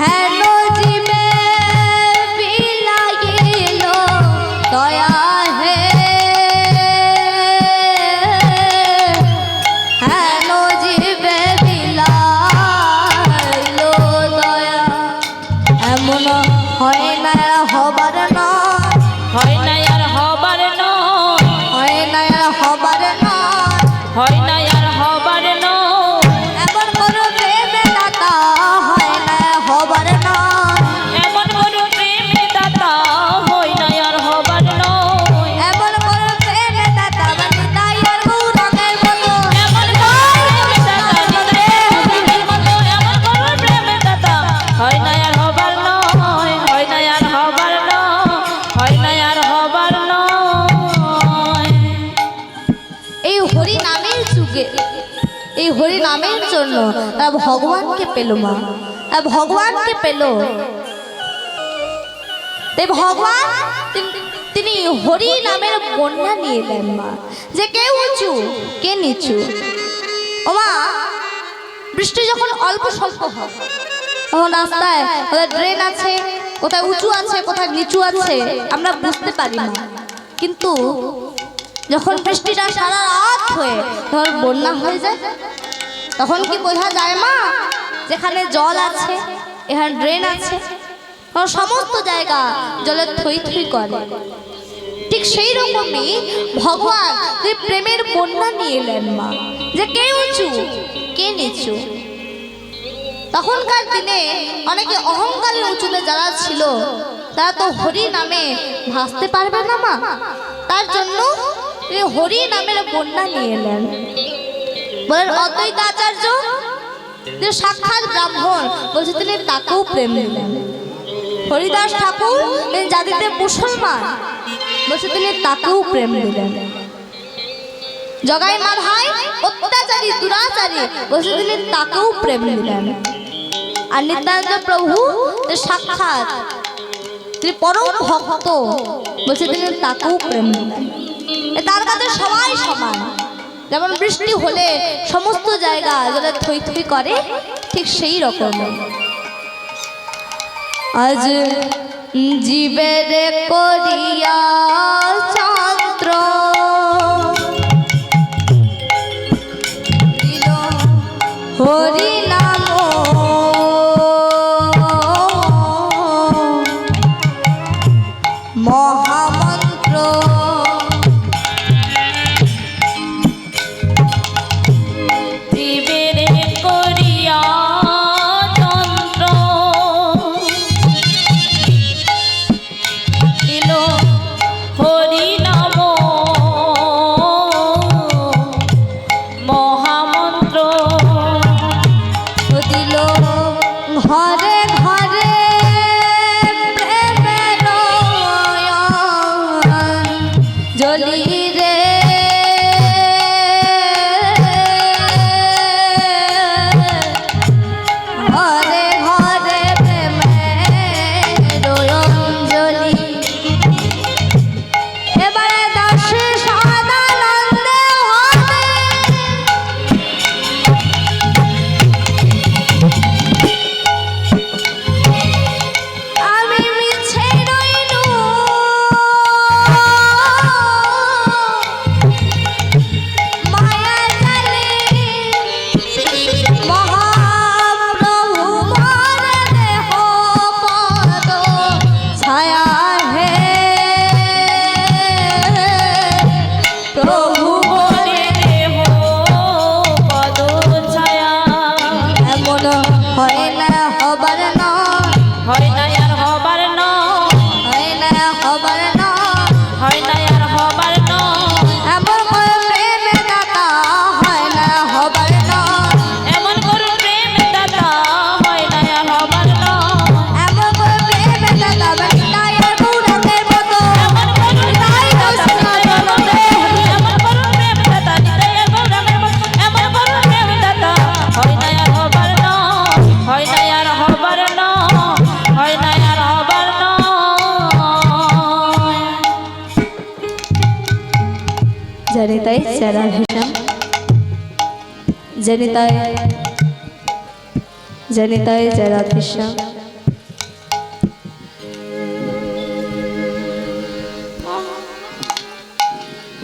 হেন জীবে বিলাইল দয়া হে, হেন জীবে বিলাইল দয়া। এমন হয় না হবার নয়, হয় না আর হবার নয়, হয় না হবার নয়, হয় না আর হবার নয়। এমন কোন প্রেমে দাতা হয় না হবার নয়, এমন কোন প্রেমে দাতা হয় না আর হবার নয়। এমন কোন প্রেমে দাতা মানে তাই আর গৌরঙ্গের মতো, এমন কোন প্রেমে দাতা এমন কোন প্রেমে দাতা হয় না আর হবার নয়, হয় না আর হবার নয়, হয় না আর হবার নয়। এই হরি নামের যুগে, এই হরি নামের জন্য তারা ভগবানকে পেল মা, তারা ভগবানকে পেল। তাই ভগবান তিনি হরি নামের বন্যা নিয়ে এলেন মা, যে কে উঁচু কে নিচু। ও মা বৃষ্টি যখন অল্প স্বল্প হয় তখন রাস্তায় কোথায় ড্রেন আছে, কোথায় উঁচু আছে, কোথায় নিচু আছে আমরা বুঝতে পারি না। কিন্তু যখন বৃষ্টিটা সারা রাত হয়ে ধর বন্যা হয়ে যায়, তখন কি বোঝা যায় মা যেখানে জল আছে, এখানে ড্রেন আছে, সমস্ত জায়গা জলের থই থই করে। ঠিক সেই রকমই ভগবান যে প্রেমের বন্যা নিয়ে এলেন মা, যে কে উঁচু কে নিচু। তখনকার দিনে অনেকে অহংকারের উঁচুতে যারা ছিল তারা তো হরি নামে ভাসতে পারবে না মা, তার জন্য তিনি হরি নামের বন্যা নিয়ে এলেন। বলেন অদ্বৈত আচার্য যে সাক্ষাৎ ব্রাহ্মণ বলছে তিনি তাকেও প্রেম দিলেন। হরিদাস ঠাকুর তিনি জাতিতে মুসলমান বলছে তিনি তাকেও প্রেম দিলেন। জগাই মাধাই অত্যাচারী দুরাচারী বলছে তিনি তাকেও প্রেম দিলেন। আর নিত্যানন্দ প্রভু সাক্ষাৎ তিনি পরম ভক্ত বলছে তিনি তাকেও প্রেম দিলেন। তার কাছে সবাই সমান। যেমন বৃষ্টি হলে সমস্ত জায়গা যারা থই থই করে, ঠিক সেই রকম আজ জীবের করিয়া চন্দ্র দিল হরি নাম মহামন্ত্র। ঘরে ঘরে প্রেমের জ্বলি রে, ঘরে ঘরে প্রেমের জ্বলি। এবারে দাসে সদানন্দে হবে जनिताय चराभिषम जनिताय जनिताय चराभिषम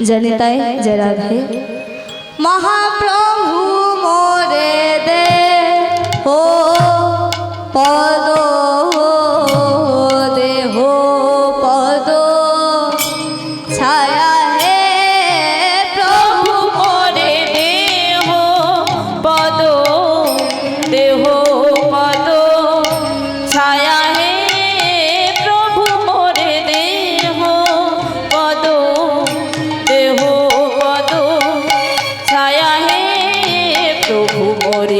जनिताय जराधे महाप्रभु मोरे दे हो पदो दे हो पदो छाया প্রভু মোরে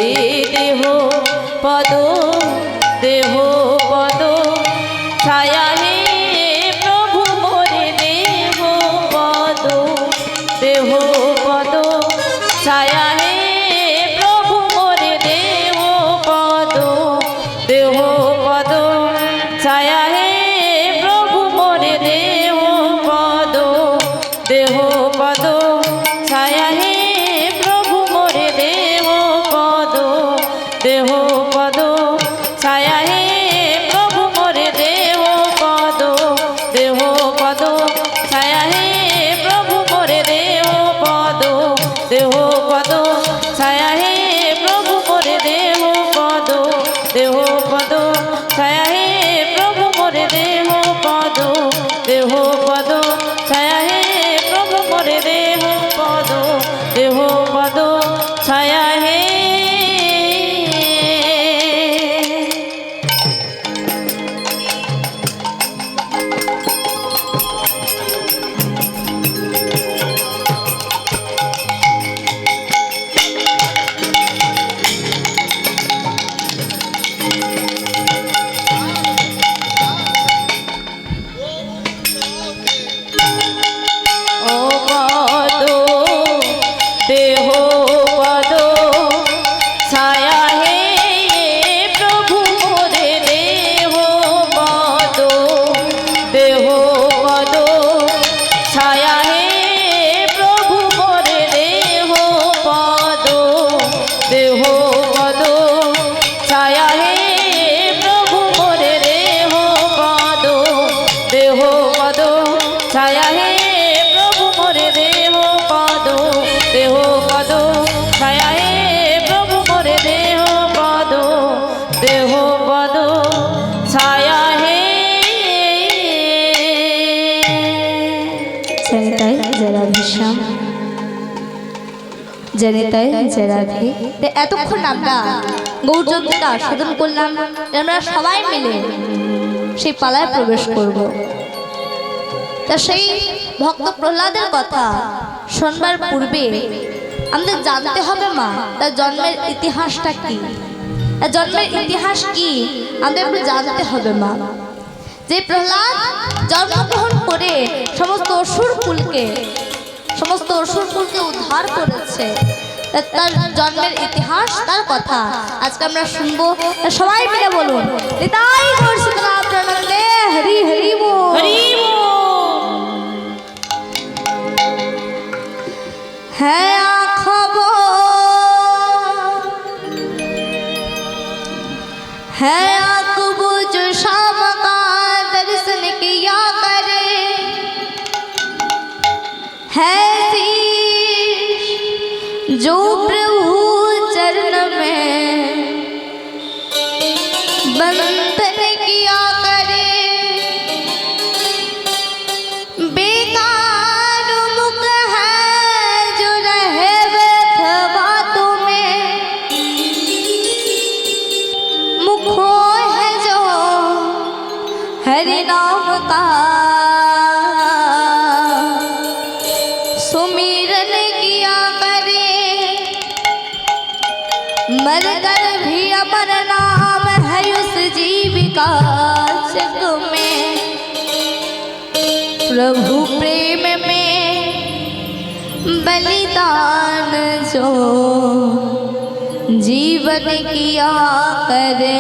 জেনে তাই জয় রাধে। তো এতক্ষণ আমরা গৌরযজ্ঞকে আস্বাদন করলাম, আমরা সবাই মিলে সেই পালায় প্রবেশ করব। তা সেই ভক্ত প্রহ্লাদের কথা শোনবার পূর্বে আমাদের জানতে হবে মা তার জন্মের ইতিহাসটা কি, তার জন্মের ইতিহাস কি আমাদের একটু জানতে হবে মা। যে প্রহ্লাদ জন্মগ্রহণ করে সমস্ত অসুরকুলকে উদ্ধার করেছে, তার জন্মের ইতিহাস, তার কথা আজকে আমরা শুনবো। সবাই মিলে বলুন নিতাই গৌর সীতারাম প্রেমানন্দে হরি হরি বল। হরি বল। है आँखों है आँखों जो शाम का दर्शन किया करे, है शीश जो प्रभु चरण में बंधन किया करे, बेकार मुख है जो रहे व्यर्थ बातों में, मुखो है जो हरि नाम का सुमिरन किया करे, मर कर भी अमर नाम है उस जीविका जग में, प्रभु प्रेम में बलिदान जो जीवन किया करे।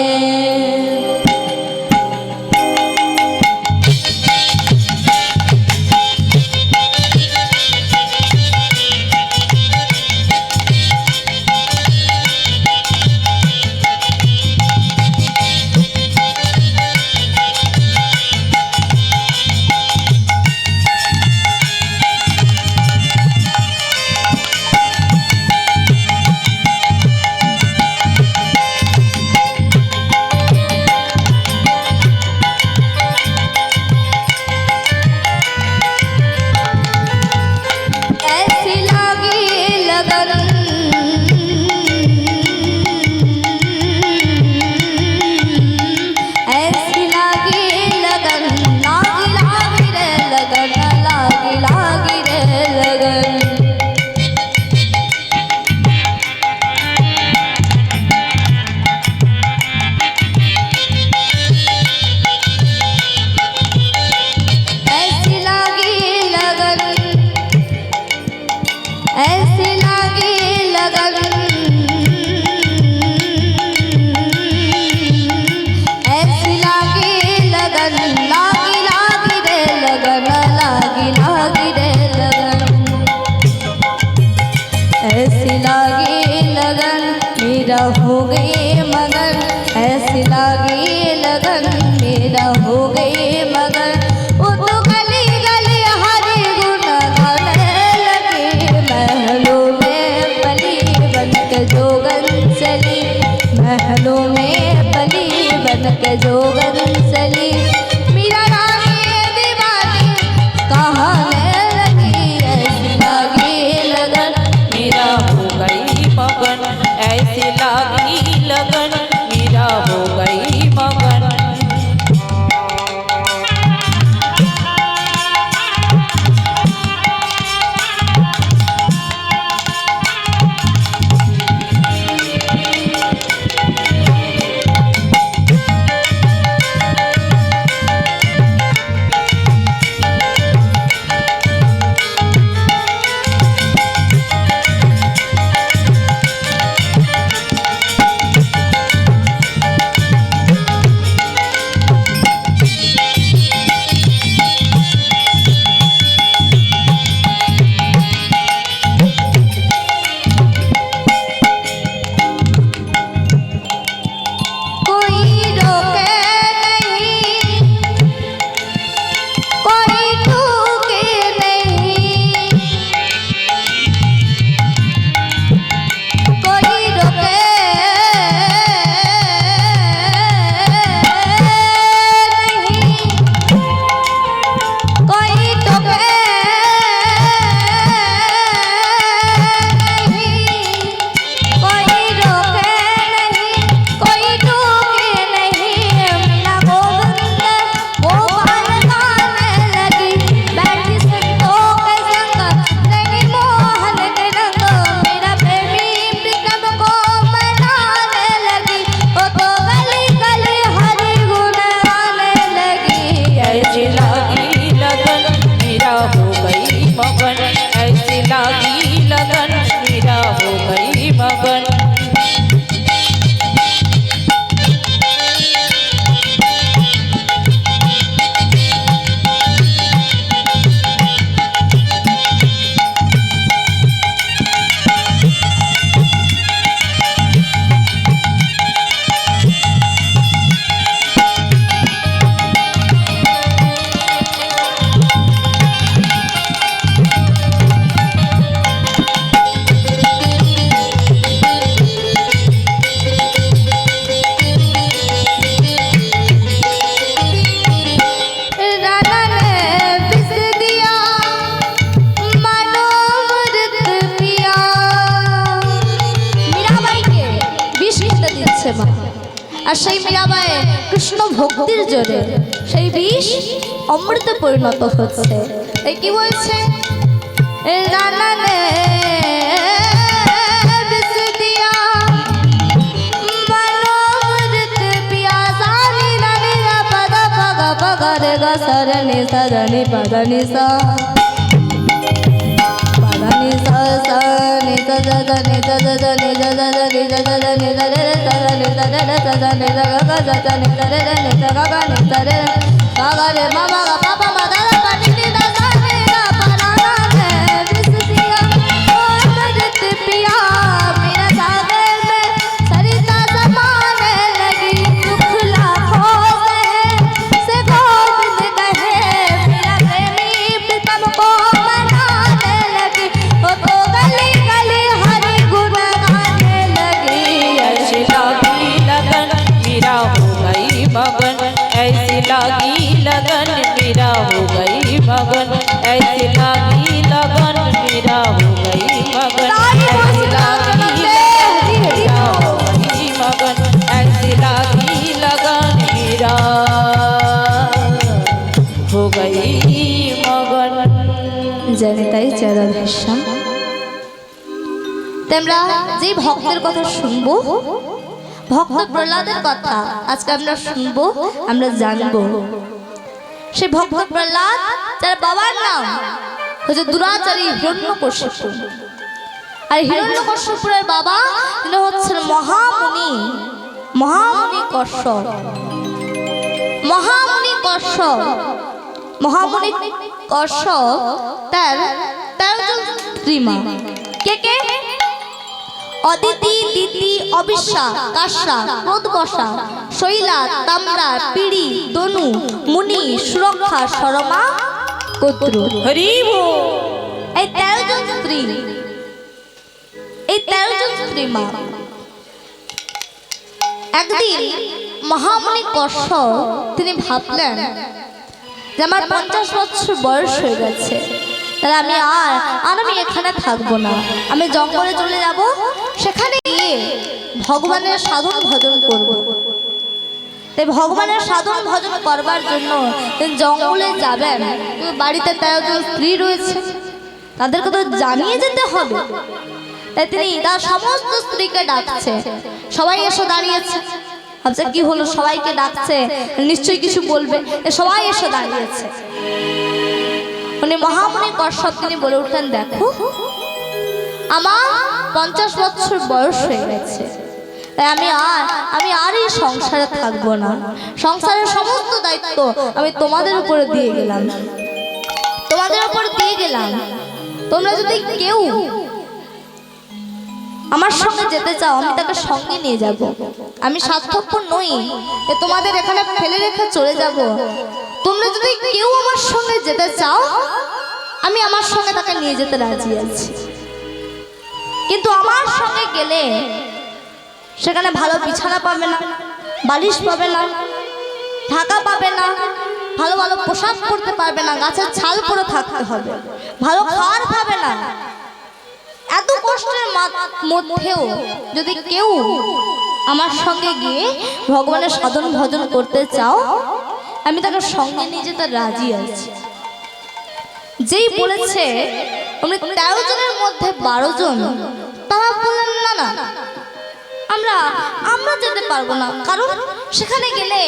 हो गए मगर, ऐसी लागी लगन मेरा हो गए मगर, वो तो गली गली हरे गुण गाने लगे, महलों में बली बन के जोगन चली, महलों में बली बन के जोगन चली, আর সেই মীরাবাই কৃষ্ণ ভক্তির জোরে সেই বিষ অমৃতে পরিণত হচ্ছে। এই কি বলছে, রানা নে বিষ দিয়া মনোমৃত পিয়াসা নীলা নীলা পদ পগ পগ রে গ সরনি সরনি পদ নি সা পদ নি সা সা নি সা সা সা নি সা সা সা নি সা সা সা নি সা সা সা নি সা রে রে সা সা নি সা রে রে সা সা নি সা গ গ সা সা নি সা রে রে নি সা গ গ নি সা রে রে সা গ রে মা মা গ পা পা মা দা দা পা নি নি দা সা নি গা পা না না নে বিষ दिया अमृत पिया मेरा सागर में सरिता समाने लगी दुख लाखों से गोविंद कहे मेरा प्रेमी प्रीतम को मनाने लगी वो तो गली गली हरि गुण गाने लगी। ऐसी लगी लगन मेरा हो गई मगन, ऐसी लगी लगन मेरा हो गई मगन, ऐसी लगी लगन मेरा हो गई मगन, ऐसी लगी मेरा हो गई मगन, ऐसी लगी लगन मेरा हो गई मगन। জনিতাই চরণেশ্বর তোমরা যে ভক্তের কথা শুনবো, ভক্ত প্রহ্লাদের কথা আজকে আমরা শুনবো, আমরা জানবো। সে ভক্ত প্রহ্লাদ যার বাবার নাম হচ্ছে দুরাচারী হিরণ্যকশিপু, আর হিরণ্যকশিপুরের বাবা তিনি হচ্ছেন মহামুনি, মহামুনি কশ্যপ, মহামুনি কশ্যপ, মহামুনি কশ্যপ তার 13 জন স্ত্রীমা। কে কে? অদিতি, দিতি, অবিশ্বা, কাশ্যা, প্রদবসা, শৈলা, তাম্রা, পিড়ি, দনু, মুনি, সুরক্ষা, শর্মা, কদ্রু। হরি বল। এই 13 জন স্ত্রী, এই 13 জন স্ত্রী মা। একদিন মহামুনি কশ্যপ তিনি ভাবলেন যে আমার 50 বছর বয়স হয়ে গেছে, তাহলে আমি আমি এখানে থাকবো না, আমি জঙ্গলে চলে যাব, সেখানে গিয়ে ভগবানের সাধন ভজন করব। তাই ভগবানের সাধন ভজন করবার জন্য তিনি জঙ্গলে যাবেন। বাড়িতে 13 জন স্ত্রী রয়েছে, তাদেরকে তো জানিয়ে যেতে হবে। তাই তিনি তার সমস্ত স্ত্রীকে ডাকছে, সবাই এসে দাঁড়িয়েছে। ভাবছে কি হলো, সবাইকে ডাকছে, নিশ্চয়ই কিছু বলবে, সবাই এসে দাঁড়িয়েছে। উনি মহামুনি কশ্যপ তিনি বলে উঠলেন, দেখো আমার 50 বছর বয়স হয়ে গেছে, তাই আমি আর এই সংসারে থাকবো না। সংসারের সমস্ত দায়িত্ব আমি তোমাদের উপরে দিয়ে গেলাম, তোমাদের উপরে দিয়ে গেলাম। তোমরা যদি কেউ আমার সঙ্গে যেতে চাও, আমি তাকে সঙ্গে নিয়ে যাব। আমি স্বার্থপর নই যে তোমাদের এখানে ফেলে রেখে চলে যাব। তোমরা যদি কেউ আমার সঙ্গে যেতে চাও, আমি আমার সঙ্গে তাকে নিয়ে যেতে রাজি আছি। কিন্তু আমার সঙ্গে গেলে সেখানে ভালো বিছানা পাবে না, বালিশ পাবে না, ঢাকা পাবে না, ভালো ভালো পোশাক পরতে পারবে না, গাছের ছাল পরে থাকতে হবে, ভালো খাবার পাবে না। এত কষ্টের মধ্যেও যদি কেউ আমার সঙ্গে গিয়ে ভগবানের সাধন ভজন করতে চাও, আমি তাকে সঙ্গে নিয়ে যেতে রাজি আছি। যেই বলেছে উনি 13 জনের মধ্যে 12 জন তারা বললেন না না, আমরা যেতে পারবো না, কারণ সেখানে গেলে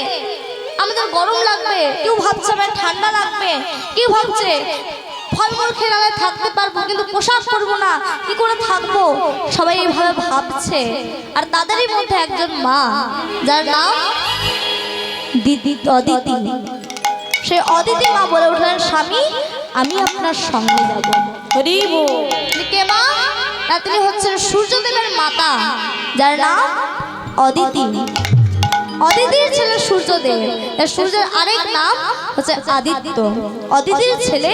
আমাদের গরম লাগবে, কেউ ভাবছে আমার ঠান্ডা লাগবে, কেউ ভাবছে ফলমূল খেয়ে নালে থাকতে পারবো, কিন্তু পোশাক পরবো না, কি করে থাকবো, সবাই এইভাবে ভাবছে। আর তাদেরই মধ্যে একজন মা, যার নাম অদিতি, সেই অদিতি মা বলে উঠলেন, স্বামী আমি আপনার সঙ্গে যাব। হরি বল। কে মা? তিনি হচ্ছেন সূর্যদেবের মাতা, যার নাম অদিতি। অদিতির ছেলে সূর্যদেব, সূর্যের আরেক নাম হচ্ছে আদিত্য। অদিতির ছেলে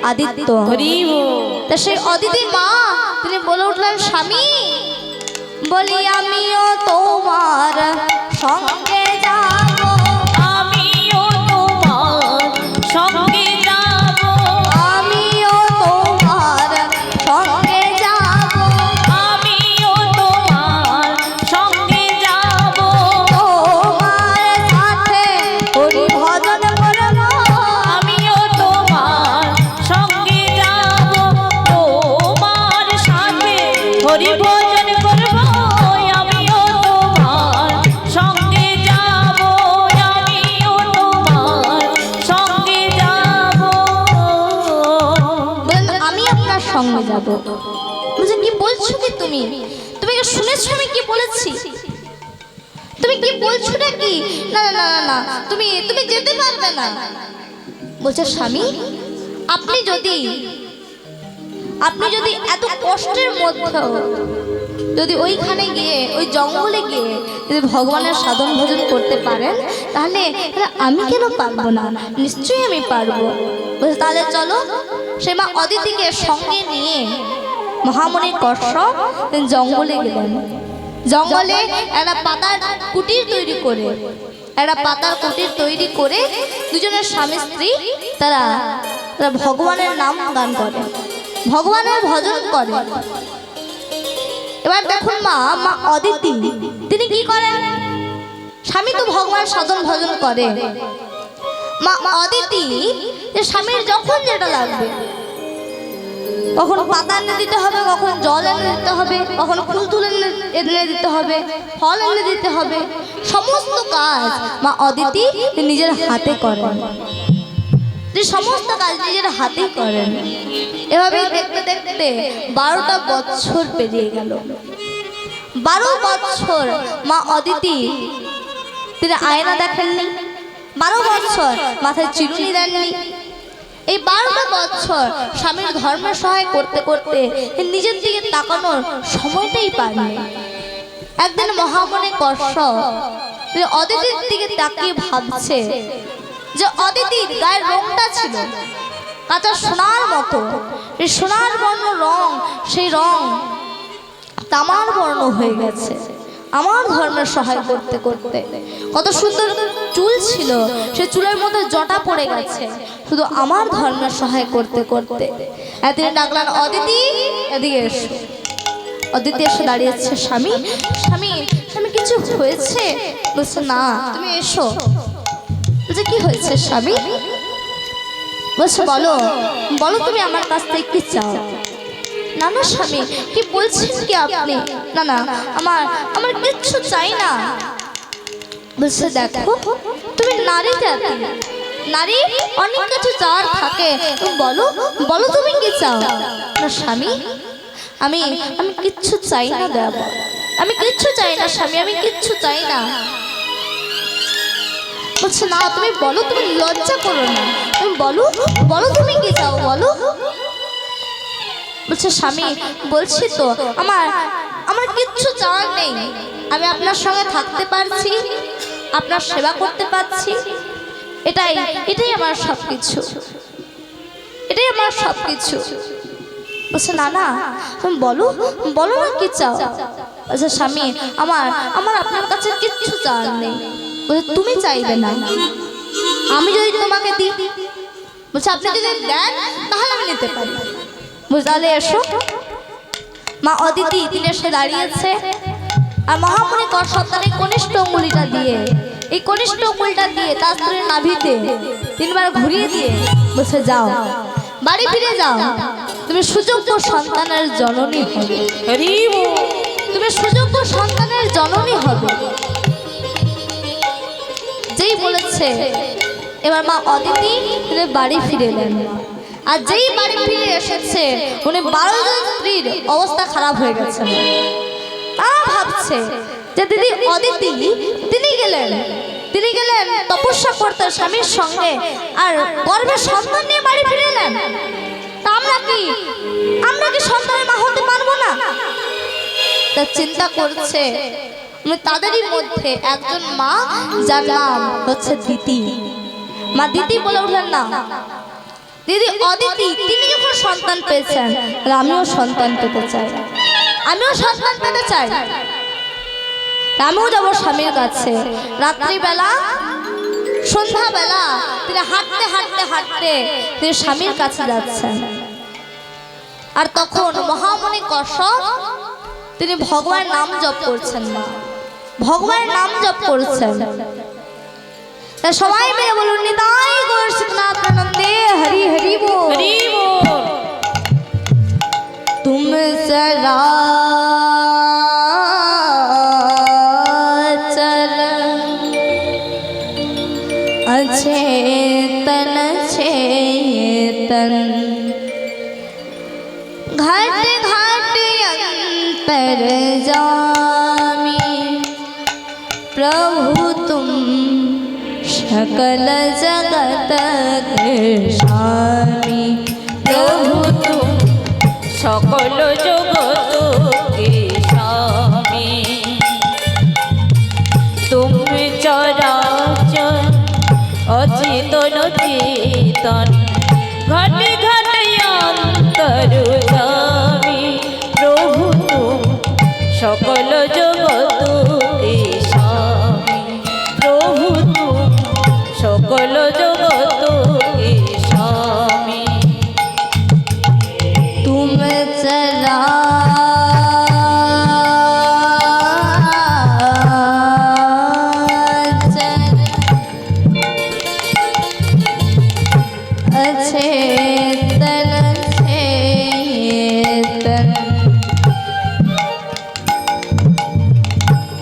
আদিত্য। হরি বল। তা সেই অদিতি মা তিনি বলে উঠলেন, স্বামী বলি আমিও তোমার সঙ্গে যাব, আমিও তোমার সঙ্গে যাব, আমিও তোমার সঙ্গে যাব, আমিও তোমার সঙ্গে যাব, সঙ্গে যাব। বলছে কি বলছো কি তুমি? তুমি কি শুনেছো আমি কি বলেছি? তুমি কি বলছো নাকি? না না না না না, তুমি তুমি যেতে পারবে না। বলছে স্বামী, আপনি যদি এত কষ্টের মধ্যেও যদি ওইখানে গিয়ে ওই জঙ্গলে গিয়ে যদি ভগবানের সাধন ভজন করতে পারেন, তাহলে আমি কেন পারবো না? নিশ্চয়ই আমি পারবো। বলছে তাহলে চলো। সে মা অদিতিকে সঙ্গে নিয়ে মহামণি কশ্যপ জঙ্গলে গেলেন। জঙ্গলে একটা পাতার কুটির তৈরি করে দুজনের স্বামী স্ত্রী তারা ভগবানের নাম গান করে, ভগবানের ভজন করে। এবার দেখুন মা অদিতি তিনি কি করেন? স্বামী তো ভগবান সাধন ভজন করে। মা অদিতি স্বামীর যখন যেটা লাগবে, কখন পাতা এনে দিতে হবে, কখন জল এনে দিতে হবে, কখন ফুল তুলে এনে দিতে হবে, ফল এনে দিতে হবে, সমস্ত কাজ মা অদিতি নিজের হাতে করেন। সমস্ত কাজ নিজের হাতেই করেন। এভাবে দেখতে দেখতে 12টা বছর পেরিয়ে গেল। 12 বছর মা অদিতি তিনি আয়না দেখেননি, 12 বছর মাথায় চিরুনি দেননি। এই 12টা বছর স্বামীর ধর্মের সহায় করতে করতে নিজের দিকে তাকানোর সময়টাই পাননি। একদিন মহামণি কশ্যপ অদিতির দিকে তাকিয়ে ভাবছে যে অদিতির গায়ের রংটা ছিল কাঁচা সোনার মতো, এই সোনার বর্ণ রং, সেই রং তামার বর্ণ হয়ে গেছে আমার ধর্মের সহায় করতে করতে। কত সুন্দর চুল ছিল, সে চুলের মধ্যে জটা পড়ে গেছে শুধু আমার ধর্মের সহায় করতে করতে। এদিকে ডাকলেন অদিতি, এদিকে এসো। অদিতি এসে দাঁড়িয়েছে। স্বামী স্বামী স্বামী কিছু হয়েছে? বলছে না, তুমি এসো। বলছে কি হয়েছে স্বামী? বলছে বলো বলো তুমি আমার কাছ থেকে কি চাও? না না স্বামী, কি বলছেন কি আপনি? না না, আমার কিচ্ছু চাই না। বলছে দেখো তুমি নারী জাতি, নারী অনেক কিছু চাওয়ার থাকে, তুমি বলো বলো তুমি কি চাও? না স্বামী, আমি কিচ্ছু চাই না দেব, আমি কিচ্ছু চাই না স্বামী, আমি কিচ্ছু চাই না। বলছে না তুমি বলো, তুমি লজ্জা করো না, তুমি বলো বলো তুমি কি চাও বলো। বলছে স্বামী বলছি তো আমার কিচ্ছু চাওয়ার নেই, আমি আপনার সঙ্গে থাকতে পারছি, আপনার সেবা করতে পারছি, এটাই আমার সবকিছু, এটাই আমার সবকিছু। বলছে না না তুমি বলো বলো না কি চাও। আচ্ছা স্বামী আমার আপনার কাছে কিচ্ছু চাওয়ার নেই। বলছে তুমি চাইবে না, আমি যদি তোমাকে দিই। বলছে আপনি যদি দেন তাহলে আমি নিতে পারি। বুঝলে এসো। মা অদিতি তিনি এসে দাঁড়িয়েছে আর মহামণি কশ্যপ তার কনিষ্ঠ অঙ্গুলিটা দিয়ে, এই কনিষ্ঠ অঙ্গুলিটা দিয়ে তার স্ত্রীর নাভিতে 3 বার ঘুরিয়ে দিয়ে বলছে যাও বাড়ি ফিরে যাও, তুমি সুযোগ্য সন্তানের জননী হবে। তুমি সুযোগ্য সন্তানের জননী হবে। যেই বলেছে এবার মা অদিতি তিনি বাড়ি ফিরে এলেন। আর যেই বাড়ি ফিরে এসেছে উনি 12 জন স্ত্রীর অবস্থা খারাপ হয়ে গেছে। তারা ভাবছে যে দিদি অদিতি তিনি গেলেন তপস্যা করতে স্বামীর সঙ্গে, আর গর্ভের সন্তান নিয়ে বাড়ি ফিরে এলেন। তা আমরা কি সন্তানের মা হতে পারবো না? তা চিন্তা করছে তাদেরই মধ্যে একজন মা যার নাম হচ্ছে দিতি। মা দিতি বলে উঠলেন না দিদি অদিতি তিনি যখন সন্তান পেয়েছেন আমিও সন্তান পেতে চাই, আমিও সন্তান পেতে চাই, আমিও যাবো স্বামীর কাছে। রাত্রিবেলা সন্ধ্যাবেলা তিনি হাঁটতে হাঁটতে হাঁটতে তিনি স্বামীর কাছে যাচ্ছেন। আর তখন মহামণি কশ্যপ তিনি ভগবানের নাম জপ করছেন, না ভগবানের নাম জপ করছেন। সবাই মিলে বলুন নিতাই গৌর শিবনাথ আনন্দে হরি হরি बोल। तुम चराचर अचेतन चेतन घाट घाट अंतर जामी प्रभु तुम सकल जगत के स्वामी। प्रभु तुम সকল জগত কে স্বামী। তুমি চরাচর অচেতন চেতন ঘাটে ঘাটে অন্তর্যামী। প্রভু তুম সকল জগত কে স্বামী। প্রভু তুম সকল জগত কে স্বামী। तुम चला अचेतन चेतन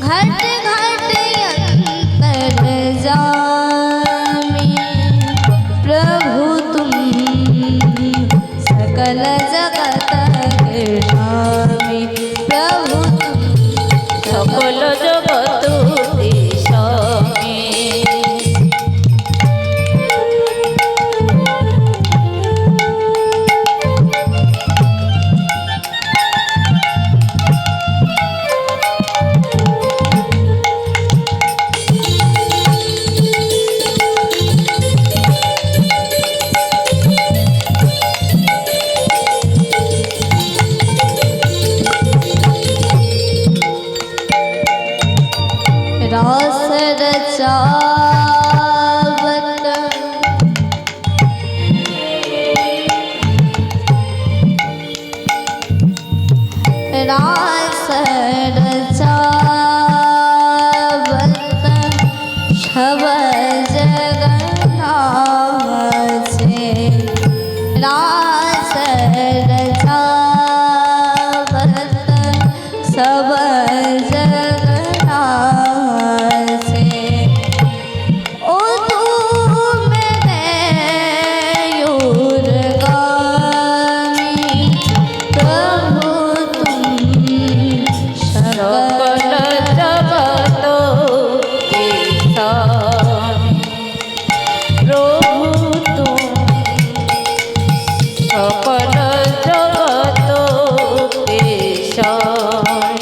घट घट अंतर्यामी प्रभु तुम सकल जगत के स्वामी। प्रभु तुम সকল জগত কে স্বামী। रास रचावत रास रचावत सब जगन्नाथे। रास रचावत सब जगन्नाथे। ओ तुम मयूरगामी प्रभु तुम সকল জগত কে স্বামী। প্রভু তুম সকল জগত কে স্বামী।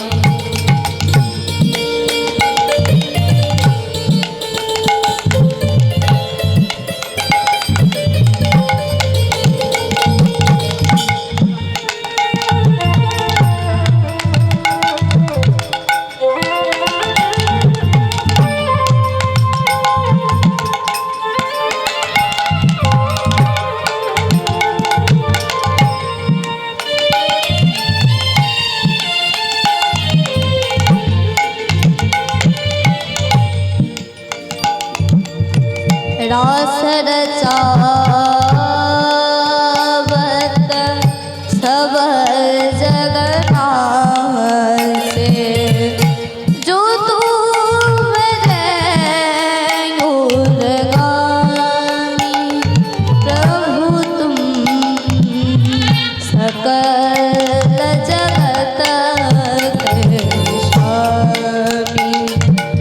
रास रचावत सब जगन्नाथ।